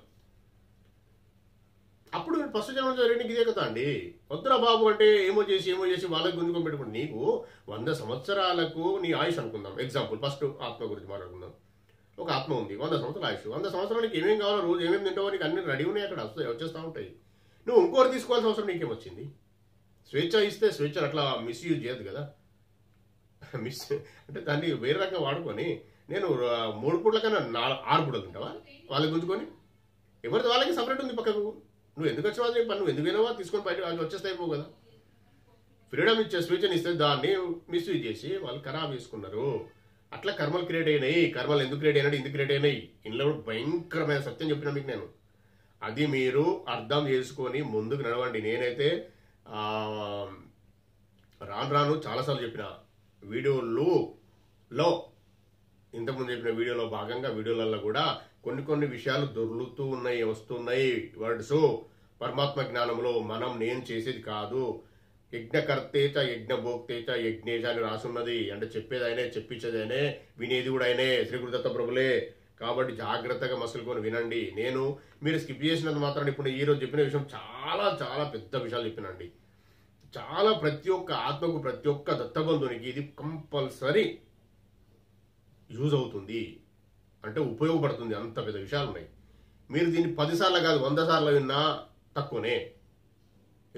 అప్పుడు ఫస్ట్ జన్మ జరిగిన ఇదే కదా అండి. వద్దురా బాబు అంటే ఏమో చేసి వాళ్ళకి గుంజుకొని పెట్టుకుంటే, నీకు 100 సంవత్సరాలకు నీ ఆయుష్ అనుకుందాం. ఎగ్జాంపుల్ ఫస్ట్ ఆత్మ గురించి మాట్లాడుకుందాం. ఒక ఆత్మ ఉంది, 100 సంవత్సరాల ఆయుష్. 100 సంవత్సరాలకి ఏమేం కావాలో, రోజు ఏమేమి తింటావో నీకు అన్ని రెడీ ఉన్నాయి, అక్కడ వచ్చేస్తూ ఉంటాయి. నువ్వు ఇంకోటి తీసుకోవాల్సిన అవసరం నీకేమొచ్చింది? స్వేచ్ఛ ఇస్తే స్వేచ్ఛను అట్లా మిస్యూజ్ చేయదు కదా. అంటే దాన్ని వేరే రకంగా వాడుకొని, నేను 3 పూట్ల కన్నా 6 పూటలు తింటావా వాళ్ళకి గుంజుకొని? ఎవరిది వాళ్ళకి సపరేట్ ఉంది పక్కకు. నువ్వు ఎందుకు వచ్చిన వాళ్ళని పని, నువ్వు ఎందుకు వినవా తీసుకొని బయట వాళ్ళు వచ్చేస్తే అయిపోవు కదా. ఫ్రీడమ్ ఇచ్చే స్వేచ్ఛని ఇస్తే దాన్ని మిస్యూజ్ చేసి వాళ్ళు ఖరాబ్ చేసుకున్నారు. అట్లా కర్మలు క్రియేట్ అయినాయి. కర్మలు ఎందుకు క్రియేట్ అయినాయి, ఎందుకు క్రియేట్ అయినాయి, ఇందులో భయంకరమైన సత్యం చెప్పిన మీకు నేను. అది మీరు అర్థం చేసుకొని ముందుకు నడవండి. నేనైతే రాను చాలాసార్లు చెప్పిన వీడియోలో, ఇంతకుముందు చెప్పిన వీడియోలో భాగంగా వీడియోలలో కూడా కొన్ని విషయాలు దొర్లుతూ ఉన్నాయి, వస్తున్నాయి వర్డ్స్. పరమాత్మ జ్ఞానంలో నేను చేసేది కాదు. యజ్ఞకర్తేచ యజ్ఞభోక్తేచ యజ్ఞేశ అని రాసున్నది. అంటే చెప్పేది ఆయనే, చెప్పించేది ఆయనే, వినేది కూడా ఆయనే, శ్రీ గురు దత్త ప్రభులే. కాబట్టి జాగ్రత్తగా మసులుకొని వినండి. మీరు స్కిప్ చేసినంత మాత్రాన్ని ఇప్పుడు ఈరోజు చెప్పిన విషయం చాలా చాలా పెద్ద విషయాలు చెప్పినండి. చాలా ప్రతి ఒక్క ఆత్మకు, ప్రతి ఒక్క దత్తబంధునికి ఇది కంపల్సరీ యూజ్ అవుతుంది, అంటే ఉపయోగపడుతుంది. అంత పెద్ద విషయాలు ఉన్నాయి. మీరు దీన్ని 10 సార్లు కాదు 100 సార్లు విన్నా తక్కువనే.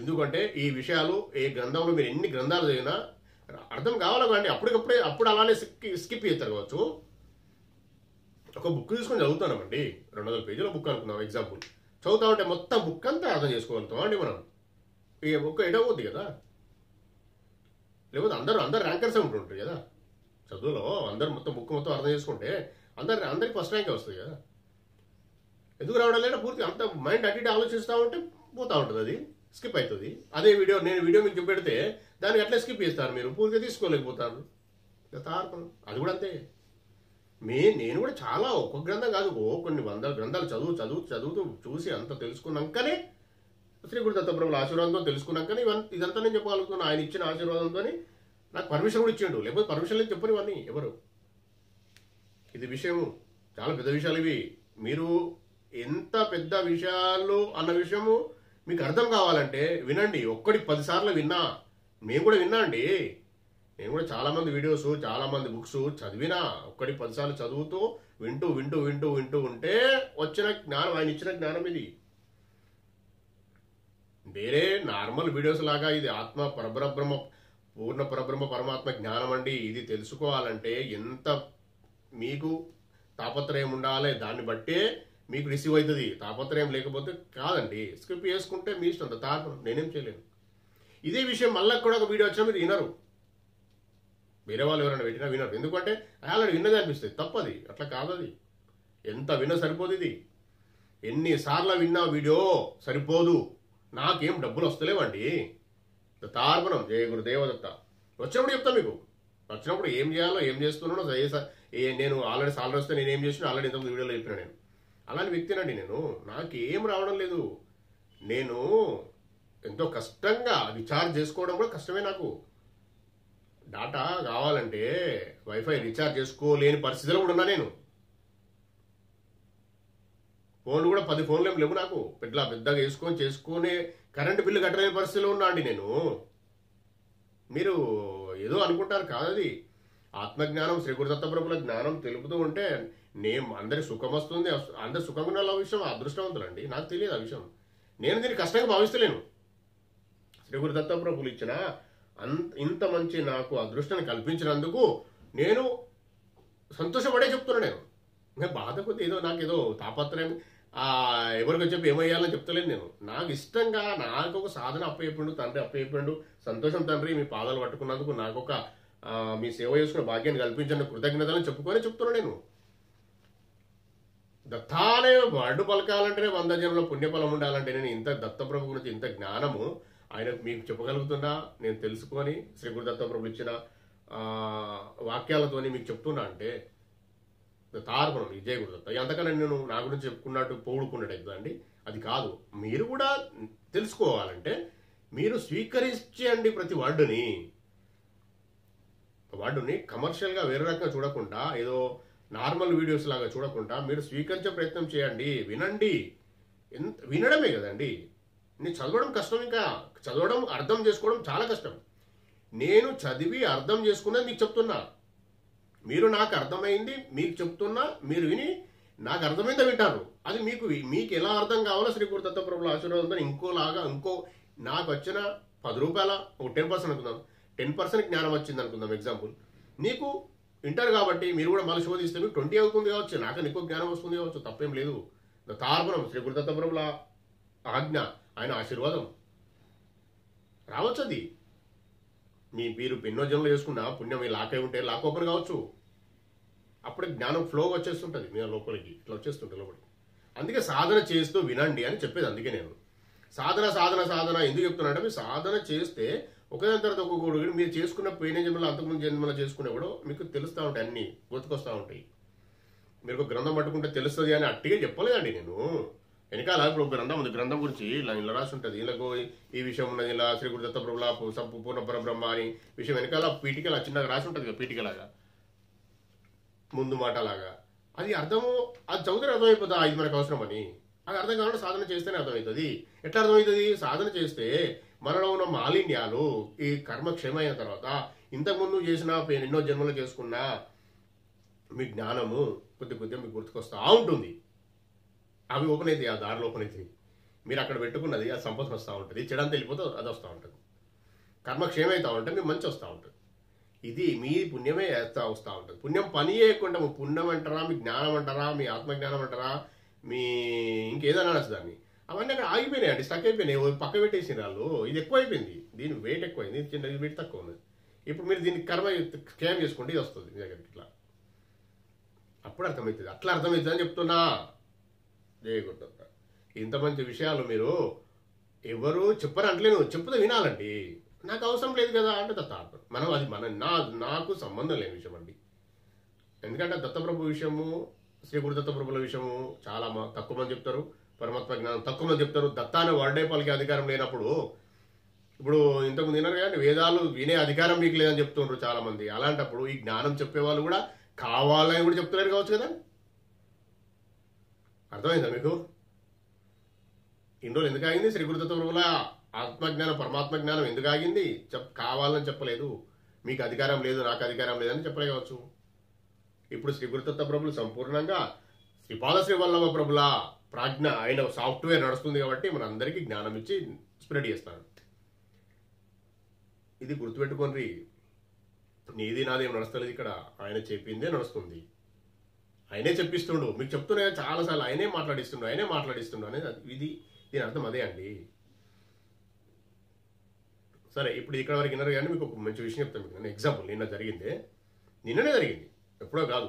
ఎందుకంటే ఈ విషయాలు ఏ గ్రంథంలో మీరు ఎన్ని గ్రంథాలు చదివినా అర్థం కావాలి కానీ అప్పుడు అలానే స్కిప్ చేస్తారు కావచ్చు. ఒక బుక్ తీసుకొని చదువుతామండి, 200 పేజీల బుక్ అనుకుందాం ఎగ్జాంపుల్. చదువుతా ఉంటే మొత్తం బుక్ అంతా అర్థం చేసుకోగలుగుతాం అండి మనం. ఇక బుక్ ఎడవద్దు కదా. లేకపోతే అందరు ర్యాంకర్సే ఉంటుంటారు కదా చదువులో. అందరు బుక్ మొత్తం అర్థం చేసుకుంటే అందరికి ఫస్ట్ ర్యాంకే వస్తుంది కదా. ఎందుకు రావడం లేదా, పూర్తి అంత మైండ్ అటు ఆలోచిస్తూ ఉంటే పోతూ ఉంటుంది, అది స్కిప్ అవుతుంది. అదే నేను వీడియో మీకు పెడితే దానికి అట్లా స్కిప్ చేస్తారు, మీరు పూర్తిగా తీసుకోలేకపోతారు. తార్పణం అది కూడా అంతే. నేను కూడా చాలా ఒక్కొక్క గ్రంథం కాదు, కొన్ని 100 గ్రంథాలు చదువుతూ చూసి అంత తెలుసుకున్నాకనే, శ్రీ గురు దత్తప్రభుల ఆశీర్వాదంతో తెలుసుకున్నాకనే ఇదంతా నేను చెప్పగలుగుతున్నా. ఆయన ఇచ్చిన ఆశీర్వాదంతో నాకు పర్మిషన్ కూడా ఇచ్చిండు, లేకపోతే పర్మిషన్ లేదు చెప్పని ఇవన్నీ ఎవరు. ఇది విషయం, చాలా పెద్ద విషయాలు ఇవి. మీరు ఎంత పెద్ద విషయాలు అన్న విషయము మీకు అర్థం కావాలంటే వినండి. 10 సార్లు విన్నా, మేము కూడా విన్నా అండి. నేను కూడా చాలా మంది వీడియోస్, చాలా మంది బుక్స్ చదివినా. 10 సార్లు చదువుతూ వింటూ ఉంటే వచ్చిన జ్ఞానం, ఆయన ఇచ్చిన జ్ఞానం ఇది. వేరే నార్మల్ వీడియోస్ లాగా ఇది ఆత్మ పరబ్రహ్మ, పూర్ణ పరబ్రహ్మ పరమాత్మ జ్ఞానం అండి. ఇది తెలుసుకోవాలంటే ఎంత మీకు తాపత్రయం ఉండాలి, దాన్ని బట్టే మీకు రిసీవ్ అవుతుంది. తాపత్రయం లేకపోతే కాదండి. స్కిప్ చేసుకుంటే మీ ఇష్టం, తాపనం నేనేం చేయలేను. ఇదే విషయం మళ్ళీ కూడా ఒక వీడియో వచ్చినా మీరు వినరు, వేరే వాళ్ళు ఎవరైనా పెట్టినా వినరు. ఎందుకంటే ఆల్రెడీ విన్నది అనిపిస్తుంది. తప్పది, అట్లా కాదు. అది ఎంత విన్నా సరిపోదు. ఇది ఎన్నిసార్లు విన్నా వీడియో సరిపోదు. నాకేం డబ్బులు వస్తలేవండి. తార్పణం జయ గురుదేవదత్త. వచ్చినప్పుడు చెప్తా మీకు. వచ్చినప్పుడు ఏం చేయాలో, ఏం చేస్తున్నానో నేను ఆల్రెడీ సాలరీ వస్తే నేనేం చేసినా ఆల్రెడీ ఇంతకుముందు వీడియోలో చెప్పినా. నేను అలాంటి వ్యక్తినండి. నాకేం రావడం లేదు. నేను ఎంతో కష్టంగా రీఛార్జ్ చేసుకోవడం కూడా కష్టమే. నాకు డాటా కావాలంటే వైఫై రీఛార్జ్ చేసుకోలేని పరిస్థితిలో కూడా ఉన్నా. నేను ఫోన్లు కూడా 10 ఫోన్లు ఏం లేవు నాకు. పెద్దగా చేసుకునే కరెంటు బిల్లు కట్టలేని పరిస్థితిలో ఉన్నా అండి నేను. మీరు ఏదో అనుకుంటారు కాదది. ఆత్మజ్ఞానం, శ్రీ గురు దత్తప్రభుల జ్ఞానం తెలుపుతూ ఉంటే అందరి సుఖం వస్తుంది. అందరి సుఖంగా ఉన్న విషయం అదృష్టవంతులండి. నాకు తెలియదు ఆ విషయం. నేను దీన్ని కష్టంగా భావిస్తలేను. శ్రీ గురు దత్తప్రభులు ఇచ్చిన ఇంత మంచి నాకు అదృష్టాన్ని కల్పించినందుకు నేను సంతోషపడే చెప్తున్నా. నేను బాధ కొద్ది నాకేదో తాపత్రయం ఎవరికి చెప్పి ఏమయ్యాలని చెప్తలేను. నాకు ఇష్టంగా నాకు ఒక సాధన అప్పచెప్పిండు తండ్రి, అప్పచెప్పిండు. సంతోషం తండ్రి, మీ పాదాలు పట్టుకున్నందుకు నాకు ఒక మీ సేవ చేసుకున్న భాగ్యాన్ని కల్పించిన కృతజ్ఞతలను చెప్తున్నా. నేను దత్తానే అడ్డు పలకాలంటేనే 100 జన్మల పుణ్యఫలం ఉండాలంటే నేను ఇంత దత్తప్రభు గురించి ఇంత జ్ఞానము ఆయన మీకు చెప్పగలుగుతున్నా. నేను తెలుసుకొని శ్రీ గురు దత్తప్రభు ఇచ్చిన వాక్యాలతోని మీకు చెప్తున్నా అంటే తార్పణం ఇది చేయకూడదు. అంతకన్నా నేను నా గురించి చెప్పుకున్నట్టు పొగుడుకున్నట్టు అవుతుందండి. అది కాదు. మీరు కూడా తెలుసుకోవాలంటే మీరు స్వీకరించండి ప్రతి వర్డ్ని కమర్షియల్గా వేరే రకంగా చూడకుండా, ఏదో నార్మల్ వీడియోస్ లాగా చూడకుండా మీరు స్వీకరించే ప్రయత్నం చేయండి. వినండి. వినడమే కదండి. నేను చదవడం కష్టం, ఇంకా చదవడం అర్థం చేసుకోవడం చాలా కష్టం. నేను చదివి అర్థం చేసుకున్నది మీకు చెప్తున్నా. మీరు నాకు అర్థమైంది మీకు చెప్తున్నా, మీరు విని నాకు అర్థమైందో వింటారు. అది మీకు ఎలా అర్థం కావాలో శ్రీ గురు దత్తప్రభుల ఆశీర్వాదంతో ఇంకో నాకు వచ్చిన 10 రూపాయల ఒక 10% అనుకుందాం, 10% జ్ఞానం వచ్చింది అనుకుందాం ఎగ్జాంపుల్. నీకు వింటారు కాబట్టి మీరు కూడా మళ్ళీ శోధిస్తే మీకు 20 అవుతుంది కావచ్చు, నాకన్నా ఎక్కువ జ్ఞానం వస్తుంది కావచ్చు, తప్పేం లేదు. తార్పణం శ్రీ గురు దత్తప్రభుల ఆజ్ఞ, ఆయన ఆశీర్వాదం రావచ్చు. అది మీరు ఎన్నో జన్మలు చేసుకున్న పుణ్యం లాక్ అయి ఉంటే లాక్ ఓపెన్ కావచ్చు. అప్పుడే జ్ఞానం ఫ్లో వచ్చేస్తుంటుంది మీ లోపలికి, ఇట్లా వచ్చేస్తుంటుంది లోపలికి. అందుకే సాధన చేస్తూ వినండి అని చెప్పేది. అందుకే నేను సాధన ఎందుకు చెప్తున్నానంటే, మీరు సాధన చేస్తే ఒకదాని తర్వాత ఒక్కొక్కటి మీరు చేసుకున్న పోయిన జన్మలో అంతకుముందు జన్మలో చేసుకునే కూడా మీకు తెలుస్తూ ఉంటాయి, అన్ని గుర్తుకొస్తూ ఉంటాయి. మీరు ఒక గ్రంథం పట్టుకుంటే తెలుస్తుంది అని అట్టిగా చెప్పలేదండి నేను. వెనకాల ఇప్పుడు ఒక గ్రంథం ఉంది, గ్రంథం గురించి ఇలా రాసి ఉంటుంది, ఇలాగో ఈ విషయం ఉన్నది, ఇలా శ్రీ గురు దత్తప్రభుల పూర్ణ పరబ్రహ్మ అని విషయం వెనకాల పీఠికలా చిన్నగా రాసి ఉంటుంది కదా, పీఠికలాగా ముందు మాట లాగా. అది అర్థము, అది చదివితే అర్థమైపోతుందా ఇది మనకు అవసరం అని. అది అర్థం కావాలంటే సాధన చేస్తేనే అర్థమవుతుంది. ఎట్లా అర్థమవుతుంది? సాధన చేస్తే మనలో ఉన్న మాలిన్యాలు, ఈ కర్మ క్షయమైన తర్వాత ఇంతకుముందు చేసిన ఎన్నో జన్మలు చేసుకున్న మీ జ్ఞానము కొద్దిగా మీకు గుర్తుకొస్తూ ఉంటుంది. అవి ఓపెన్ అవుతాయి, ఆ దారిలో ఓపెన్ అవుతాయి. మీరు అక్కడ పెట్టుకున్నది ఆ సంపద వస్తూ ఉంటుంది, చెడంతా వెళ్ళిపోతే అది వస్తూ ఉంటుంది. కర్మ క్షేమవుతూ ఉంటే మీకు మంచి వస్తూ ఉంటుంది. ఇది మీ పుణ్యమే వస్తూ ఉంటుంది. పుణ్యం పని చేయకుండా పుణ్యం అంటారా, మీ జ్ఞానం అంటారా, మీ ఆత్మజ్ఞానం అంటారా, మీ ఇంకేదైనా అనొచ్చు దాన్ని. అవన్నీ అక్కడ ఆగిపోయినాయి అండి, స్టక్ అయిపోయినాయి, పక్క పెట్టేసిన వాళ్ళు. ఇది ఎక్కువ అయిపోయింది, దీని వెయిట్ ఎక్కువైంది, చిన్న వెయిట్ తక్కువ ఉంది. ఇప్పుడు మీరు దీన్ని కర్మ స్కామ్ చేసుకుంటే ఇది వస్తుంది మీ దగ్గరికి. ఇట్లా అప్పుడు అర్థమవుతుంది, అట్లా అర్థమవుతుంది అని చెప్తున్నా. చేయకూడదు. ఇంత మంచి విషయాలు మీరు ఎవరు చెప్పరు అంటలేను, చెప్తే వినాలండి. నాకు అవసరం లేదు కదా అంటే దత్తాత్మ మనం అది నాకు సంబంధం లేని విషయం అండి. ఎందుకంటే దత్తప్రభు విషయము, శ్రీ గురు దత్తప్రభుల విషయము చాలా తక్కువ మంది చెప్తారు. పరమాత్మ జ్ఞానం తక్కువ మంది చెప్తారు. దత్తాన్ని వర్డే పలికే అధికారం లేనప్పుడు, ఇప్పుడు ఇంతకుముందు విన్నారు కానీ వేదాలు వినే అధికారం మీకు లేదని చెప్తున్నారు చాలా మంది. అలాంటప్పుడు ఈ జ్ఞానం చెప్పేవాళ్ళు కూడా కావాలని కూడా చెప్తున్నారు కావచ్చు కదా. అర్థమైందా మీకు? ఇన్ని రోజులు ఎందుకు ఆగింది? శ్రీ గురు దత్తప్రభుల ఆత్మజ్ఞానం, పరమాత్మ జ్ఞానం ఎందుకు ఆగింది? కావాలని చెప్పలేదు. మీకు అధికారం లేదు, నాకు అధికారం లేదని చెప్పలే కావచ్చు. ఇప్పుడు శ్రీ గురు దత్తప్రభులు సంపూర్ణంగా శ్రీపాద శ్రీ వల్లభ ప్రభుల ప్రాజ్ఞ, ఆయన సాఫ్ట్వేర్ నడుస్తుంది కాబట్టి మన అందరికీ జ్ఞానం ఇచ్చి స్ప్రెడ్ చేస్తాడు. ఇది గుర్తుపెట్టుకోండి. నీది నాదేం నడుస్తలేదు ఇక్కడ, ఆయన చెప్పిందే నడుస్తుంది. ఆయనే చెప్పిస్తుండు, మీకు చెప్తున్నా చాలాసార్లు ఆయనే మాట్లాడిస్తుండు అనేది ఇది. దీని అర్థం అదే అండి. సరే, ఇప్పుడు ఇక్కడ వరకు విన్నారు కానీ మీకు ఒక మంచి విషయం చెప్తాను. మీకు ఎగ్జాంపుల్ నిన్ననే జరిగింది, ఎప్పుడో కాదు.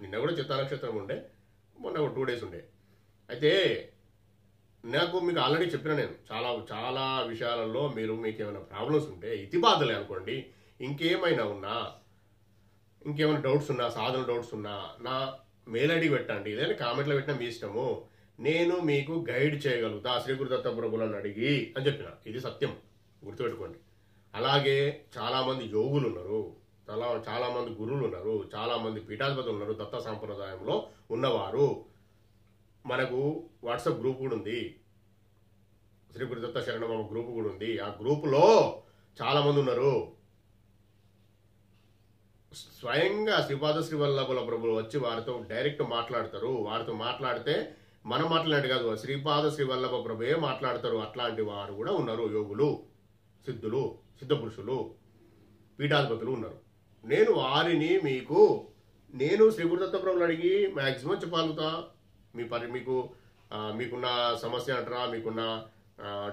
నిన్న కూడా చిత్తా నక్షత్రం ఉండే, మొన్న ఒక 2 days ఉండే. అయితే మీకు ఆల్రెడీ చెప్పిన నేను చాలా విషయాలలో మీకు ఏమైనా ప్రాబ్లమ్స్ ఉంటే ఇతిబాధలే అనుకోండి, ఇంకేమైనా డౌట్స్ ఉన్నా, సాధన డౌట్స్ ఉన్నా నా మెయిల్ ఐడి పెట్టండి, లేదా కామెంట్లో పెట్టినా మీ ఇష్టము. నేను మీకు గైడ్ చేయగలుగుతా శ్రీ గురు దత్తప్రభులను అడిగి అని చెప్పిన. ఇది సత్యం, గుర్తుపెట్టుకోండి. అలాగే చాలామంది యోగులు ఉన్నారు, చాలామంది గురువులు ఉన్నారు, చాలామంది పీఠాధిపతులు ఉన్నారు. దత్త సాంప్రదాయంలో ఉన్నవారు. మనకు వాట్సాప్ గ్రూప్ కూడా ఉంది, శ్రీ గురు దత్త శరణం గ్రూప్ కూడా ఉంది. ఆ గ్రూపులో చాలామంది ఉన్నారు. స్వయంగా శ్రీపాద శ్రీ వల్లభుల ప్రభులు వచ్చి వారితో డైరెక్ట్ మాట్లాడతారు. వారితో మాట్లాడితే మనం మాట్లాడినట్టు కాదు, శ్రీపాద శ్రీ వల్లభ ప్రభుయే మాట్లాడతారు. అట్లాంటి వారు కూడా ఉన్నారు. యోగులు, సిద్ధులు, సిద్ధ పురుషులు, పీఠాధిపతులు ఉన్నారు. నేను వారిని నేను శ్రీ గురు దత్త ప్రభులు అడిగి మ్యాక్సిమం చెప్పగలుగుతా. మీకున్న సమస్య అంటారా, మీకున్న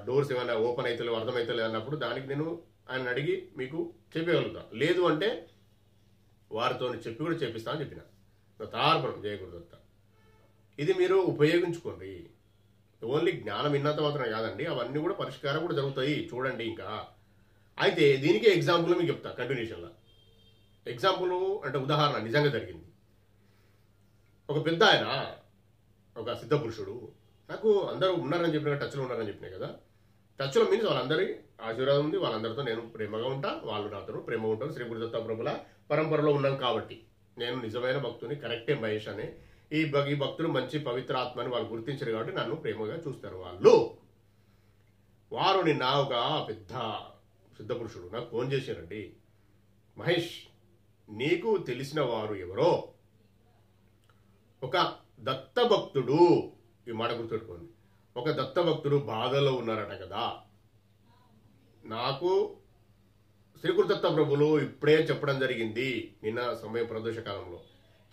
డోర్స్ ఏమైనా ఓపెన్ అవుతలేవు, అర్థమవుతలేదు అన్నప్పుడు దానికి నేను ఆయన అడిగి మీకు చెప్పగలుగుతా. లేదు అంటే వారితో చెప్పి కూడా చేపిస్తా అని చెప్పిన. తార్పణం జయ గురుదత్త. ఇది మీరు ఉపయోగించుకోండి. ఓన్లీ జ్ఞానం విన్నంత మాత్రం కాదండి, అవన్నీ కూడా పరిష్కారం కూడా జరుగుతాయి. చూడండి. ఇంకా అయితే దీనికి ఎగ్జాంపుల్ మీకు చెప్తా కంటిన్యూషన్లో. ఎగ్జాంపుల్ అంటే ఉదాహరణ నిజంగా జరిగింది. ఒక పెద్ద ఆయన, ఒక సిద్ధ పురుషుడు, నాకు అందరూ ఉన్నారని చెప్పిన టచ్లో ఉన్నారని చెప్పినాయి కదా. టచ్లో మీన్స్ వాళ్ళందరి ఆశీర్వాదం ఉంది, వాళ్ళందరితో నేను ప్రేమగా ఉంటా, వాళ్ళు నాతో ప్రేమగా ఉంటారు. శ్రీ గురుదత్త ప్రభుల పరంపరలో ఉన్నాను కాబట్టి నేను నిజమైన భక్తుని, కరెక్టే మహేష్ అని. ఈ భక్తులు మంచి పవిత్ర ఆత్మని వాళ్ళు గుర్తించారు కాబట్టి నన్ను ప్రేమగా చూస్తారు వాళ్ళు. వారు నిన్న ఒక పెద్ద సిద్ధ పురుషుడు నాకు ఫోన్ చేశారండి. మహేష్, నీకు తెలిసిన వారు ఎవరో ఒక దత్తభక్తుడు, ఈ మాట గుర్తుపెట్టుకోండి, ఒక దత్తభక్తుడు బాధలో ఉన్నారట కదా. నాకు శ్రీ గురుదత్త ప్రభులు ఇప్పుడే చెప్పడం జరిగింది, నిన్న సమయ ప్రదోష కాలంలో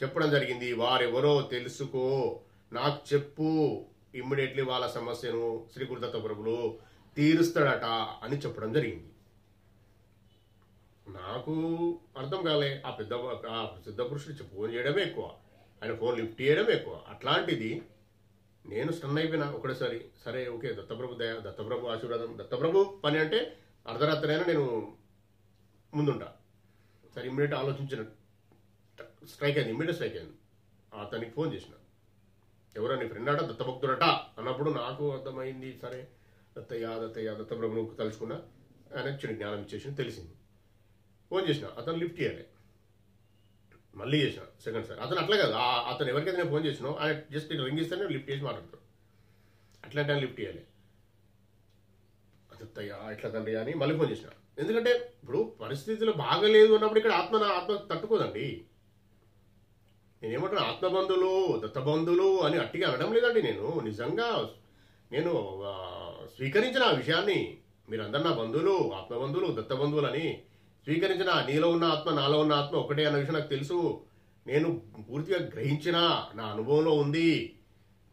చెప్పడం జరిగింది. వారెవరో తెలుసుకో, నాకు చెప్పు, ఇమ్మీడియట్లీ వాళ్ళ సమస్యను శ్రీ గురుదత్త ప్రభులు తీరుస్తాడట అని చెప్పడం జరిగింది. నాకు అర్థం కాలే. ఆ సిద్ధ పురుషుడు ఫోన్ చేయడమే ఎక్కువ, ఆయన ఫోన్ లిఫ్ట్ చేయడమే ఎక్కువ. అట్లాంటిది నేను స్టన్ అయిపోయినా ఒకటేసారి. సరే ఓకే, దత్తప్రభు దయ, దత్తప్రభు ఆశీర్వాదం, దత్తప్రభు పని అంటే అర్ధరాత్రి అయినా నేను ముందుంటా. సరే ఇమ్మీడియట్ ఆలోచించిన స్ట్రైక్ అయింది, ఇమ్మీడియట్ స్ట్రైక్ అయింది. అతనికి ఫోన్ చేసిన, ఎవరో నీ ఫ్రెండ్ అట దత్తభక్తుడట అన్నప్పుడు నాకు అర్థమైంది. సరే దత్తయ్య దత్తప్రభును తలుచుకున్నా, ఆయన చిన్న జ్ఞానం ఇచ్చేసి తెలిసింది. ఫోన్ చేసిన, అతను లిఫ్ట్ చేయాలి. మళ్ళీ చేసిన సెకండ్ సార్. అతను అట్లా కదా, అతను ఎవరికైతే నేను ఫోన్ చేసినో ఆయన జస్ట్ రింగ్ ఇస్తేనే లిఫ్ట్ చేసి మాట్లాడతాడు. అట్లాంటి ఆయన లిఫ్ట్ చేయాలి. అతయ్య ఎట్లా తండ్రి అని మళ్ళీ ఫోన్ చేసిన. ఎందుకంటే ఇప్పుడు పరిస్థితులు బాగలేదు అన్నప్పుడు ఇక్కడ ఆత్మ తట్టుకోదండి. నేనేమంటున్నా, ఆత్మబంధువులు దత్తబంధువులు అని అట్టిగా అనడం లేదండి. నిజంగా నేను స్వీకరించిన ఆ విషయాన్ని. మీరందరూ నా బంధువులు, ఆత్మబంధువులు, దత్తబంధువులు అని స్వీకరించిన. నీలో ఉన్న ఆత్మ నాలో ఉన్న ఆత్మ ఒకటే అన్న విషయం నాకు తెలుసు. నేను పూర్తిగా గ్రహించిన, నా అనుభవంలో ఉంది,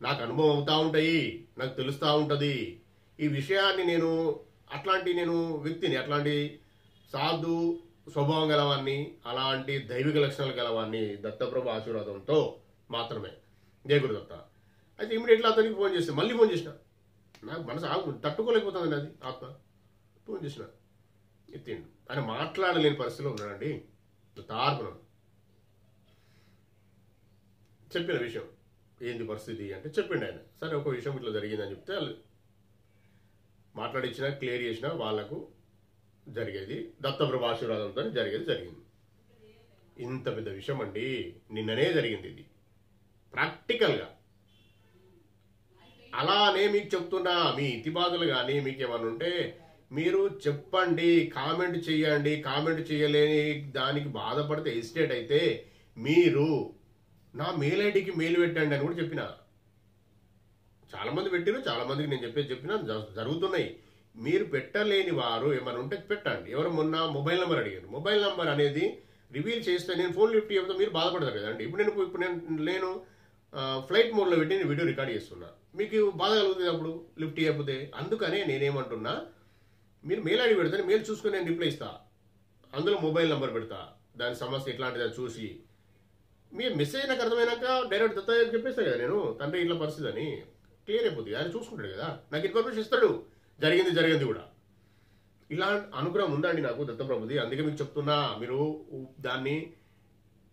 నాకు అనుభవం అవుతూ ఉంటాయి, నాకు తెలుస్తూ ఉంటుంది ఈ విషయాన్ని. నేను వ్యక్తిని, అట్లాంటి సాధు స్వభావం గలవాన్ని, అలాంటి దైవిక లక్షణాలు గలవాన్ని దత్తప్రభు ఆశీర్వాదంతో మాత్రమే. జయ గురుదత్త. అయితే ఇమీడియట్లీ అతనికి ఫోన్ చేస్తే, మళ్ళీ ఫోన్ చేసిన, నాకు మనసు తట్టుకోలేకపోతుందండి అది ఆత్మ. ఫోన్ చేసిన, ఎత్తిండు. ఆయన మాట్లాడలేని పరిస్థితిలో ఉన్నాడండి. తార్పణం చెప్పిన విషయం ఏంది పరిస్థితి అంటే చెప్పిండు ఆయన. సరే ఒక విషయం ఇట్లా జరిగిందని చెప్తే మాట్లాడించిన, క్లియర్ చేసిన, వాళ్లకు జరిగేది దత్తప్రభు ఆశీర్వాదంతో జరిగింది. ఇంత పెద్ద విషయం అండి, నిన్ననే జరిగింది ఇది ప్రాక్టికల్గా. అలానే మీకు చెప్తున్నా, మీ ఇతిబాధలు కానీ మీకేమన్నా ఉంటే మీరు చెప్పండి, కామెంట్ చేయండి. కామెంట్ చేయలేని దానికి బాధపడితే ఎస్టేట్ అయితే మీరు నా మెయిల్ ఐడికి మెయిల్ పెట్టండి అని కూడా చెప్పిన. చాలా మంది పెట్టారు, చాలా మందికి నేను చెప్పిన జరుగుతున్నాయి. మీరు పెట్టలేని వారు ఏమైనా ఉంటే పెట్టండి. ఎవరు మొన్న మొబైల్ నెంబర్ అడిగారు. మొబైల్ నెంబర్ అనేది రివీల్ చేస్తే నేను ఫోన్ లిఫ్ట్ చేయకపోతే మీరు బాధపడతారు కదండి. ఇప్పుడు నేను ఫ్లైట్ మోడ్లో పెట్టి నేను వీడియో రికార్డ్ చేస్తున్నా, మీకు బాధ కలుగుతుంది అప్పుడు లిఫ్ట్ చేయకపోతే. అందుకనే నేనేమంటున్నా, మీరు మెయిల్ ఐడి పెడితే మెయిల్ చూసుకొని నేను రిప్లై ఇస్తా, అందులో మొబైల్ నెంబర్ పెడతా, దాని సమస్య ఎట్లాంటిదని చూసి మీరు మెసేజ్ నాకు అర్థమైనాక డైరెక్ట్ దత్తయ్య చెప్పేస్తా కదా నేను, తండ్రి ఇట్లా పరిస్థితి అని క్లియర్ అయిపోతుంది. ఆయన చూసుకుంటాడు కదా, నాకు ఇన్ఫర్మేషన్ ఇస్తాడు, జరిగింది కూడా. ఇలా అనుగ్రహం ఉందండి నాకు దత్తప్రభుది. అందుకే మీకు చెప్తున్నా, మీరు దాన్ని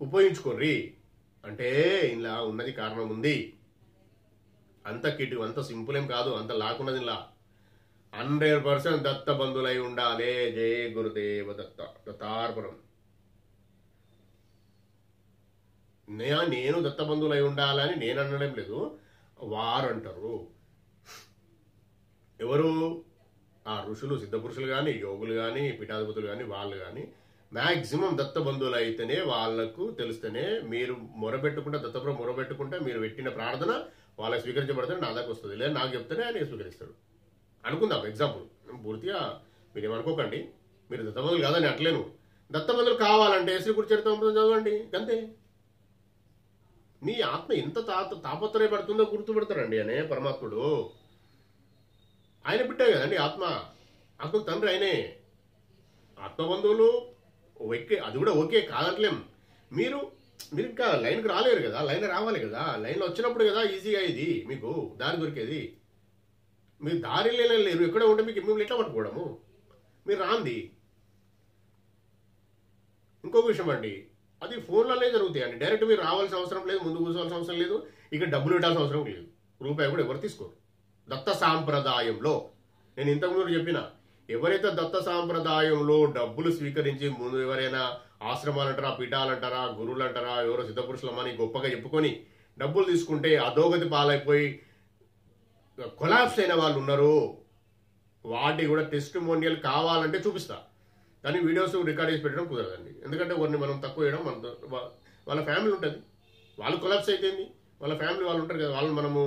ఉపయోగించుకోర్రి. అంటే ఇలా ఉన్నది కారణం ఉంది. అంత కిటు, అంత సింపుల్ ఏం కాదు, అంత లాక్కున్నది ఇలా 100% దత్త బంధువులై ఉండాలి. జయ గురుదేవ దత్త. దత్తార్పణం. నేను దత్త బంధువులై ఉండాలని నేను అనడం లేదు, వారు అంటారు. ఎవరు? ఆ ఋషులు, సిద్ధపురుషులు కానీ, యోగులు కానీ, పీఠాధిపతులు కానీ, వాళ్ళు కానీ మ్యాక్సిమం దత్త బంధువులు అయితేనే, వాళ్లకు తెలిస్తేనే. మీరు మొరబెట్టుకుంటే, దత్తప్రభు మొరబెట్టుకుంటే మీరు పెట్టిన ప్రార్థన వాళ్ళకి స్వీకరించబడితేనే నా దాకా వస్తుంది. లేదా నాకు చెప్తేనే ఆయన స్వీకరిస్తాడు అనుకుందాం. ఎగ్జాంపుల్ పూర్తిగా మీరేమనుకోకండి, మీరు దత్తబంధువులు కాదని అట్లేను. దత్తబంధువులు కావాలంటే శ్రీ గురు చరిత్రామృతం చదవండి, అంతే. మీ ఆత్మ ఎంత తాపత్రయపడుతుందో గుర్తుపడతారండి అనే పరమాత్ముడు. ఆయన బిడ్డే కదండి ఆత్మ తండ్రి ఆయనే. ఆత్మబంధువులు ఓకే, అది కూడా ఓకే కాదట్లేం. మీరు ఇంకా లైన్కి రాలేరు కదా, లైన్ రావాలి కదా. లైన్లో వచ్చినప్పుడు కదా ఈజీగా ఇది మీకు దారి దొరికేది. మీరు దారిలో లేరు, ఎక్కడ ఉంటే మీకు మిమ్మల్ని ఎట్లా పట్టుకోవడము? మీరు రాంది. ఇంకొక విషయం అండి, అది ఫోన్లనే జరుగుతాయండి. డైరెక్ట్ మీరు రావాల్సిన అవసరం లేదు, ముందు కూర్చోవాల్సిన అవసరం లేదు, ఇక డబ్బులు పెట్టాల్సిన అవసరం లేదు, రూపాయి కూడా ఎవరు తీసుకోరు. దత్త సాంప్రదాయంలో నేను ఇంతకుముందు చెప్పిన, ఎవరైతే దత్త సాంప్రదాయంలో డబ్బులు స్వీకరించి ముందు ఎవరైనా ఆశ్రమాలు అంటారా, పీఠాలు అంటారా, గురువులు అంటారా, ఎవరో సిద్ధపురుషులమని గొప్పగా చెప్పుకొని డబ్బులు తీసుకుంటే అధోగతి పాలైపోయి కొలాప్స్ అయిన వాళ్ళు ఉన్నారు. వాటి కూడా టెస్టిమోనియల్ కావాలంటే చూపిస్తా, కానీ వీడియోస్ రికార్డ్ చేసి పెట్టడం కుదరదండి. ఎందుకంటే వారిని మనం తక్కువ చేయడం, మన వాళ్ళ ఫ్యామిలీ ఉంటుంది, వాళ్ళు కొలాప్స్ అయిపోయింది, వాళ్ళ ఫ్యామిలీ వాళ్ళు ఉంటారు కదా, వాళ్ళు మనము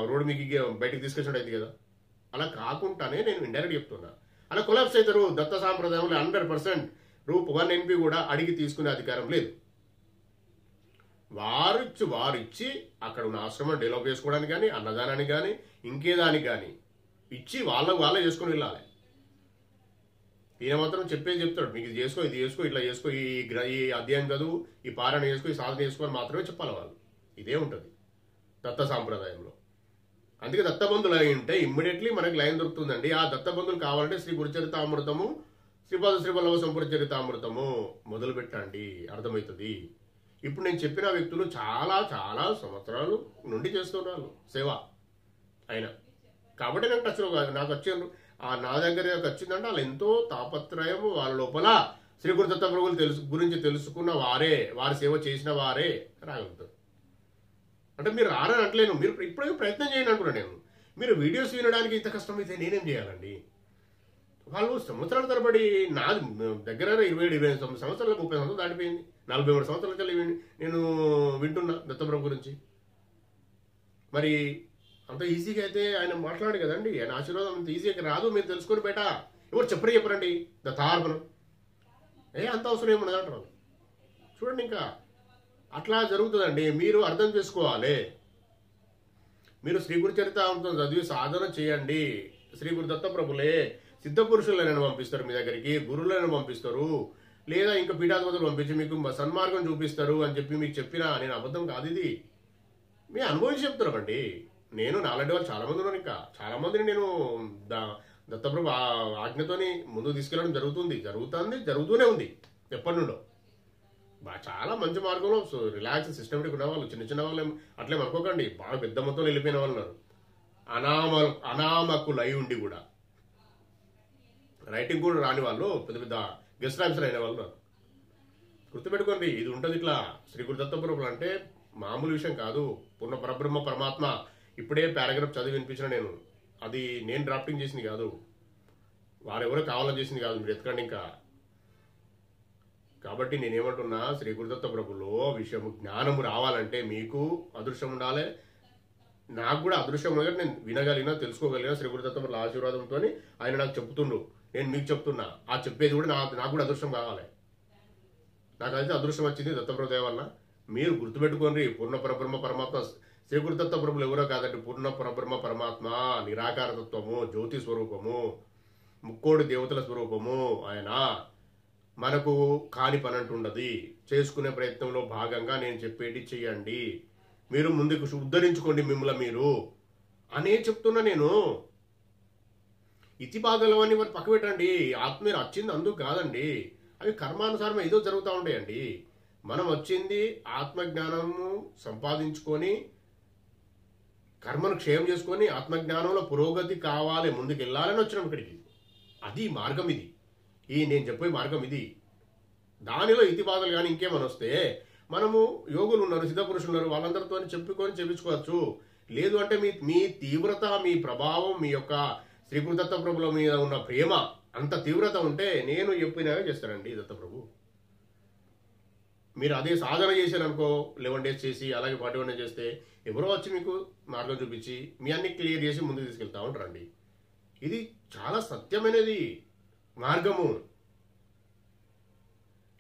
రోడ్డు మీకు బయటకు తీసుకొచ్చినట్టు అయితే కదా. అలా కాకుండానే నేను ఇండైరెక్ట్ చెప్తున్నా, అలా కొలాప్స్ అవుతారు. దత్త సాంప్రదాయంలో 100% రూప్ 1 NP కూడా అడిగి తీసుకునే అధికారం లేదు. వారిచ్చి అక్కడ ఉన్న ఆశ్రమం డెవలప్ చేసుకోవడానికి కానీ, అన్నదానానికి కానీ, ఇంకేదానికి కానీ ఇచ్చి వాళ్ళే చేసుకుని వెళ్ళాలి. ఈయన మాత్రం చెప్పేది చెప్తాడు, మీకు ఇది చేసుకో, ఇది చేసుకో, ఇట్లా చేసుకో, ఈ అధ్యాయం చదువు, ఈ పారాయణ చేసుకో, ఈ సాధన చేసుకో అని మాత్రమే చెప్పాలి వాళ్ళు. ఇదే ఉంటుంది దత్త సాంప్రదాయంలో. అందుకే దత్తబంధులు అయి ఉంటే ఇమ్మీడియట్లీ మనకి లైన్ దొరుకుతుందండి. ఆ దత్తబంధులు కావాలంటే శ్రీ గురుచరితామృతము, శ్రీపాద శ్రీవల్లభ సంపూర్ణచరితామృతము మొదలు పెట్టండి, అర్థమవుతుంది. ఇప్పుడు నేను చెప్పిన వ్యక్తులు చాలా చాలా సంవత్సరాలు నుండి చేస్తున్నారు సేవ అయినా, కాబట్టి నాకు టచ్లో కాదు, నాకు వచ్చారు నా దగ్గర వచ్చిందంటే వాళ్ళు ఎంతో తాపత్రయము, వాళ్ళ లోపల శ్రీ గురు దత్త ప్రభువులు గురించి తెలుసుకున్న వారే, వారి సేవ చేసిన వారే రాగలుగుతారు. అంటే మీరు రారని అంటలేను, మీరు ఇప్పుడే ప్రయత్నం చేయండి అంటున్నాను నేను. మీరు వీడియోస్ వినడానికి ఇంత కష్టమైతే నేనేం చేయాలండి? వాళ్ళు సంవత్సరాల తరబడి, నా దగ్గర 20-25 సంవత్సరాలు, 30 సంవత్సరాలు దాటిపోయింది, 43 సంవత్సరాల కలిగి నేను వింటున్నా దత్తప్రభు గురించి. మరి అంత ఈజీగా అయితే ఆయన మాట్లాడు కదండి, ఆయన ఆశీర్వాదం అంత ఈజీగా రాదు. మీరు తెలుసుకొని బయట ఎవరు చెప్పరండి దత్తార్పణం, అంత అవసరం ఏమన్నది అంటారు. చూడండి, ఇంకా అట్లా జరుగుతుందండి. మీరు అర్థం చేసుకోవాలి. మీరు శ్రీ గురు చరితామృతం చదివి సాధన చేయండి. శ్రీ గురు దత్తప్రభులే సిద్ధ పురుషులను పంపిస్తారు మీ దగ్గరికి, గురువులను పంపిస్తారు, లేదా ఇంకా పీఠాధిపతులు పంపించి మీకు సన్మార్గం చూపిస్తారు అని చెప్పి మీకు చెప్పినా నేను అబద్ధం కాదు, ఇది మీ అనుభవించి చెప్తున్నామండి. నేను నాలాంటి వాళ్ళు చాలా మంది ఉన్నారు, ఇంకా చాలా మందిని నేను దత్తప్రభు ఆజ్ఞతోని ముందుకు తీసుకెళ్ళడం జరుగుతూనే ఉంది ఎప్పటి నుండో. చాలా మంచి మార్గంలో రిలాక్స్ సిస్టమేటిక్ ఉన్న వాళ్ళు, చిన్న వాళ్ళు అట్లే అనుకోకండి, బాగా పెద్ద మొత్తంలో వెళ్ళిపోయిన వాళ్ళు ఉన్నారు. అనామకులు అయి ఉండి కూడా, రైటింగ్ కూడా రాని వాళ్ళు, పెద్ద గెస్ట్ ఆఫీసర్ అయిన వాళ్ళు ఉన్నారు. గుర్తుపెట్టుకోండి, ఇది ఉంటుంది ఇట్లా. శ్రీ గురు దత్తప్రభులు అంటే మామూలు విషయం కాదు. పూర్ణ పరబ్రహ్మ పరమాత్మ. ఇప్పుడే పారాగ్రాఫ్ చదివి వినిపించిన నేను, అది నేను డ్రాఫ్టింగ్ చేసింది కాదు, వారెవరో కావాలని చేసింది కాదు, మీరు ఎత్తుకండి ఇంకా. కాబట్టి నేనేమంటున్నా, శ్రీ గురుదత్త ప్రభులో విషయము జ్ఞానము రావాలంటే మీకు అదృష్టం ఉండాలి. నాకు కూడా అదృష్టం ఉండగా నేను వినగలిగినా, తెలుసుకోగలిగినా శ్రీ గురుదత్త ప్రభుల ఆశీర్వాదంతో ఆయన నాకు చెప్తుండు, నేను మీకు చెప్తున్నా. ఆ చెప్పేది కూడా నాకు కూడా అదృష్టం కావాలి. నాకైతే అదృష్టం వచ్చింది దత్తప్రభు దయ వల్ల. మీరు గుర్తుపెట్టుకోండి, పూర్ణ పరబ్రహ్మ పరమాత్మ శ్రీ గురుదత్త ప్రభులు ఎవరో కాదండి. పూర్ణ పరబ్రహ్మ పరమాత్మ, నిరాకారతత్వము, జ్యోతి స్వరూపము, ముక్కోడి దేవతల స్వరూపము ఆయన. మనకు కాని పని అంటుండది. చేసుకునే ప్రయత్నంలో భాగంగా నేను చెప్పేటి చెయ్యండి, మీరు ముందుకు ఉద్ధరించుకోండి మిమ్మల్ని మీరు అనే చెప్తున్నా నేను. ఇతి బాధలు అని వారు పక్క పెట్టండి. ఆత్మ మీరు వచ్చింది అందుకు కాదండి, అవి కర్మానుసారం ఏదో జరుగుతూ ఉంటాయండి. మనం వచ్చింది ఆత్మజ్ఞానము సంపాదించుకొని, కర్మను క్షయం చేసుకొని ఆత్మజ్ఞానంలో పురోగతి కావాలి, ముందుకు వెళ్ళాలని వచ్చినాం ఇక్కడికి. అది మార్గం, ఇది నేను చెప్పే మార్గం ఇది. దానిలో ఇతి బాధలు కానీ ఇంకేమని వస్తే మనము యోగులు ఉన్నారు, సిద్ధపురుషులు ఉన్నారు, వాళ్ళందరితో చెప్పించుకోవచ్చు. లేదు అంటే మీ తీవ్రత, మీ ప్రభావం, మీ యొక్క శ్రీ గురు దత్తప్రభుల మీద ఉన్న ప్రేమ అంత తీవ్రత ఉంటే నేను చెప్పినవే చేస్తానండి దత్తప్రభు. మీరు అదే సాధన చేశారనుకో, 11 days చేసి అలాగే 41 days చేస్తే ఎవరో వచ్చి మీకు మార్గం చూపించి మీ అన్ని క్లియర్ చేసి ముందుకు తీసుకెళ్తా ఉంటారండి. ఇది చాలా సత్యమైనది మార్గము.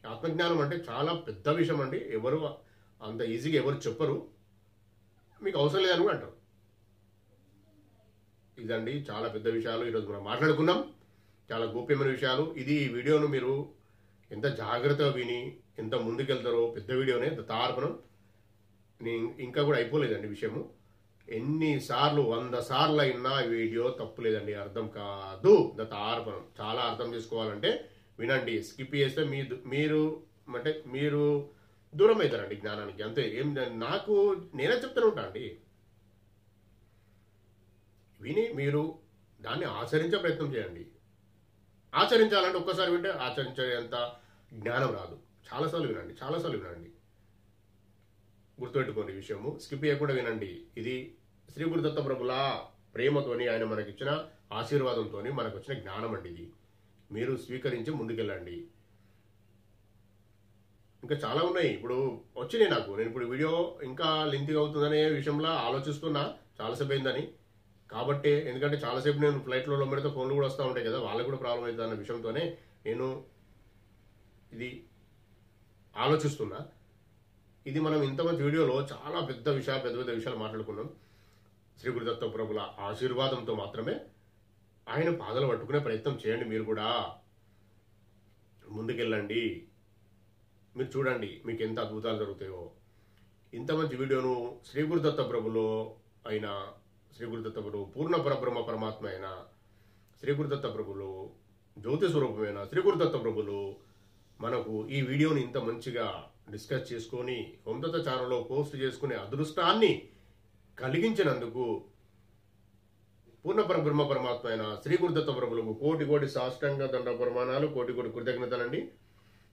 ఆత్మజ్ఞానం అంటే చాలా పెద్ద విషయం అండి. ఎవరు అంత ఈజీగా ఎవరు చెప్పరు, మీకు అవసరం లేదని కూడా అంటారు. ఇదండి చాలా పెద్ద విషయాలు ఈరోజు మనం మాట్లాడుకున్నాం, చాలా గోప్యమైన విషయాలు. ఈ వీడియోను మీరు ఎంత జాగ్రత్తగా విని ఎంత ముందుకెళ్తారో, పెద్ద వీడియోనే దత్తార్పణం. ఇంకా కూడా అయిపోలేదండి విషయము. ఎన్నిసార్లు 100 సార్లు అయినా వీడియో తప్పులేదండి, అర్థం కాదు. దత్తార్పణం చాలా అర్థం చేసుకోవాలంటే వినండి. స్కిప్ చేస్తే మీరు అంటే మీరు దూరం అవుతారండి జ్ఞానానికి. అంతే. ఏం నాకు నేనే చెప్తూనే ఉంటా అండి. విని మీరు దాన్ని ఆచరించే ప్రయత్నం చేయండి. ఆచరించాలంటే ఒక్కసారి వింటే ఆచరించేంత జ్ఞానం రాదు. చాలాసార్లు వినండి, చాలాసార్లు వినండి. గుర్తుపెట్టుకోండి ఈ విషయము. స్కిప్ చేయకుండా వినండి. ఇది శ్రీ గురుదత్త ప్రభుల ప్రేమతోని, ఆయన మనకిచ్చిన ఆశీర్వాదంతో మనకు వచ్చిన జ్ఞానం అండి ఇది. మీరు స్వీకరించి ముందుకెళ్ళండి. ఇంకా చాలా ఉన్నాయి. ఇప్పుడు వచ్చినాయి నాకు. నేను ఇప్పుడు వీడియో ఇంకా లెంతీగా అవుతుందనే విషయంలో ఆలోచిస్తున్నా, చాలాసేపు అయిందని. కాబట్టి ఎందుకంటే చాలాసేపు నేను ఫ్లైట్లో పెడితే ఫోన్లు కూడా వస్తూ ఉంటాయి కదా, వాళ్ళకు కూడా ప్రాబ్లం అవుతుంది అన్న విషయంతోనే నేను ఇది ఆలోచిస్తున్నా. ఇది మనం ఇంతమంది వీడియోలో చాలా పెద్ద విషయాలు మాట్లాడుకున్నాం. శ్రీ గురుదత్త ప్రభుల ఆశీర్వాదంతో మాత్రమే ఆయన పాదాలు పట్టుకునే ప్రయత్నం చేయండి. మీరు కూడా ముందుకెళ్ళండి. మీరు చూడండి మీకు ఎంత అద్భుతాలు జరుగుతాయో. ఇంత మంచి వీడియోను శ్రీ గురుదత్త ప్రభులో అయిన శ్రీ గురుదత్త ప్రభు పూర్ణ పరబ్రహ్మ పరమాత్మ అయిన శ్రీ గురుదత్త ప్రభులు జ్యోతి స్వరూపమైన శ్రీ గురుదత్త ప్రభులు మనకు ఈ వీడియోని ఇంత మంచిగా డిస్కస్ చేసుకొని హోమదత్త ఛానల్లో పోస్ట్ చేసుకునే అదృష్టాన్ని కలిగించినందుకు పూర్ణ పరబ్రహ్మ పరమాత్మ అయిన శ్రీ గురుదత్త ప్రభులకు కోటి కోటి సాష్టాంగ దండ ప్రమాణాలు, కోటి కోటి కృతజ్ఞతలండి.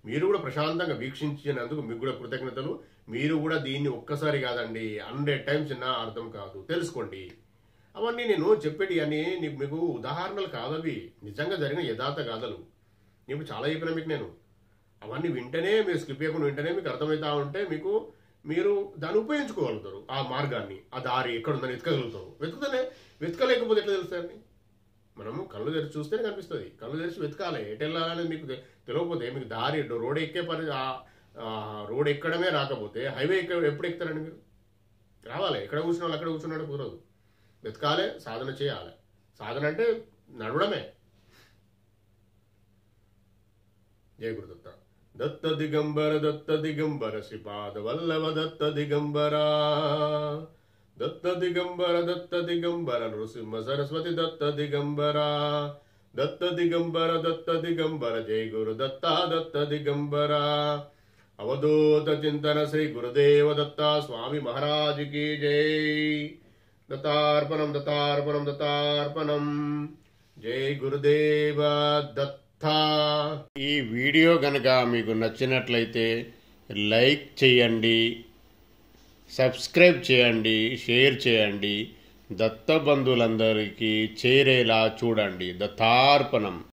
మీరు కూడా ప్రశాంతంగా వీక్షించినందుకు మీకు కూడా కృతజ్ఞతలు. మీరు కూడా దీన్ని ఒక్కసారి కాదండి 100 times నా అర్థం కాదు, తెలుసుకోండి. అవన్నీ నేను చెప్పేటి అని మీకు ఉదాహరణలు కాదవి, నిజంగా జరిగిన యథార్థ గాథలు. ఇప్పుడు చాలా చెప్పిన మీకు నేను. అవన్నీ వింటేనే మీరు స్కిప్ చేయకుండా వింటేనే మీకు అర్థమవుతా ఉంటే మీరు దాన్ని ఉపయోగించుకోగలుగుతారు. ఆ మార్గాన్ని, ఆ దారి ఎక్కడుందని వెతకగలుగుతారు. వెతకలేకపోతే ఎట్లా తెలుస్తాయండి? మనము కళ్ళు తెరిచి చూస్తేనే కనిపిస్తుంది. కళ్ళు తెరిచి వెతకాలి. ఎటు వెళ్ళాలనేది మీకు తెలియకపోతే, మీకు దారి రోడ్ ఎక్కే రోడ్ ఎక్కడమే రాకపోతే హైవే ఎప్పుడు ఎక్కుతారండి మీరు? రావాలి. ఎక్కడ కూర్చున్న వాళ్ళు అక్కడ కూర్చున్నాడు కుదరదు. వెతకాలి, సాధన చేయాలి. సాధన అంటే నడవడమే. జయ గురుదత్త. దత్త దిగంబర శ్రీపాద వల్లభ దత్త దిగంబర నృసింహ సరస్వతి దత్త దిగంబర జయ గురు దత్త దిగంబర. అవధూత చింతన శ్రీ గురుదేవ దత్త స్వామి మహారాజ్ की జై. దత్తార్పణం. జై గురుదేవ దత్త. ఈ వీడియో గనక మీకు నచ్చినట్లయితే లైక్ చేయండి, సబ్స్క్రైబ్ చేయండి, షేర్ చేయండి. దత్త బంధువులందరికీ చేరేలా చూడండి. దత్తార్పణం.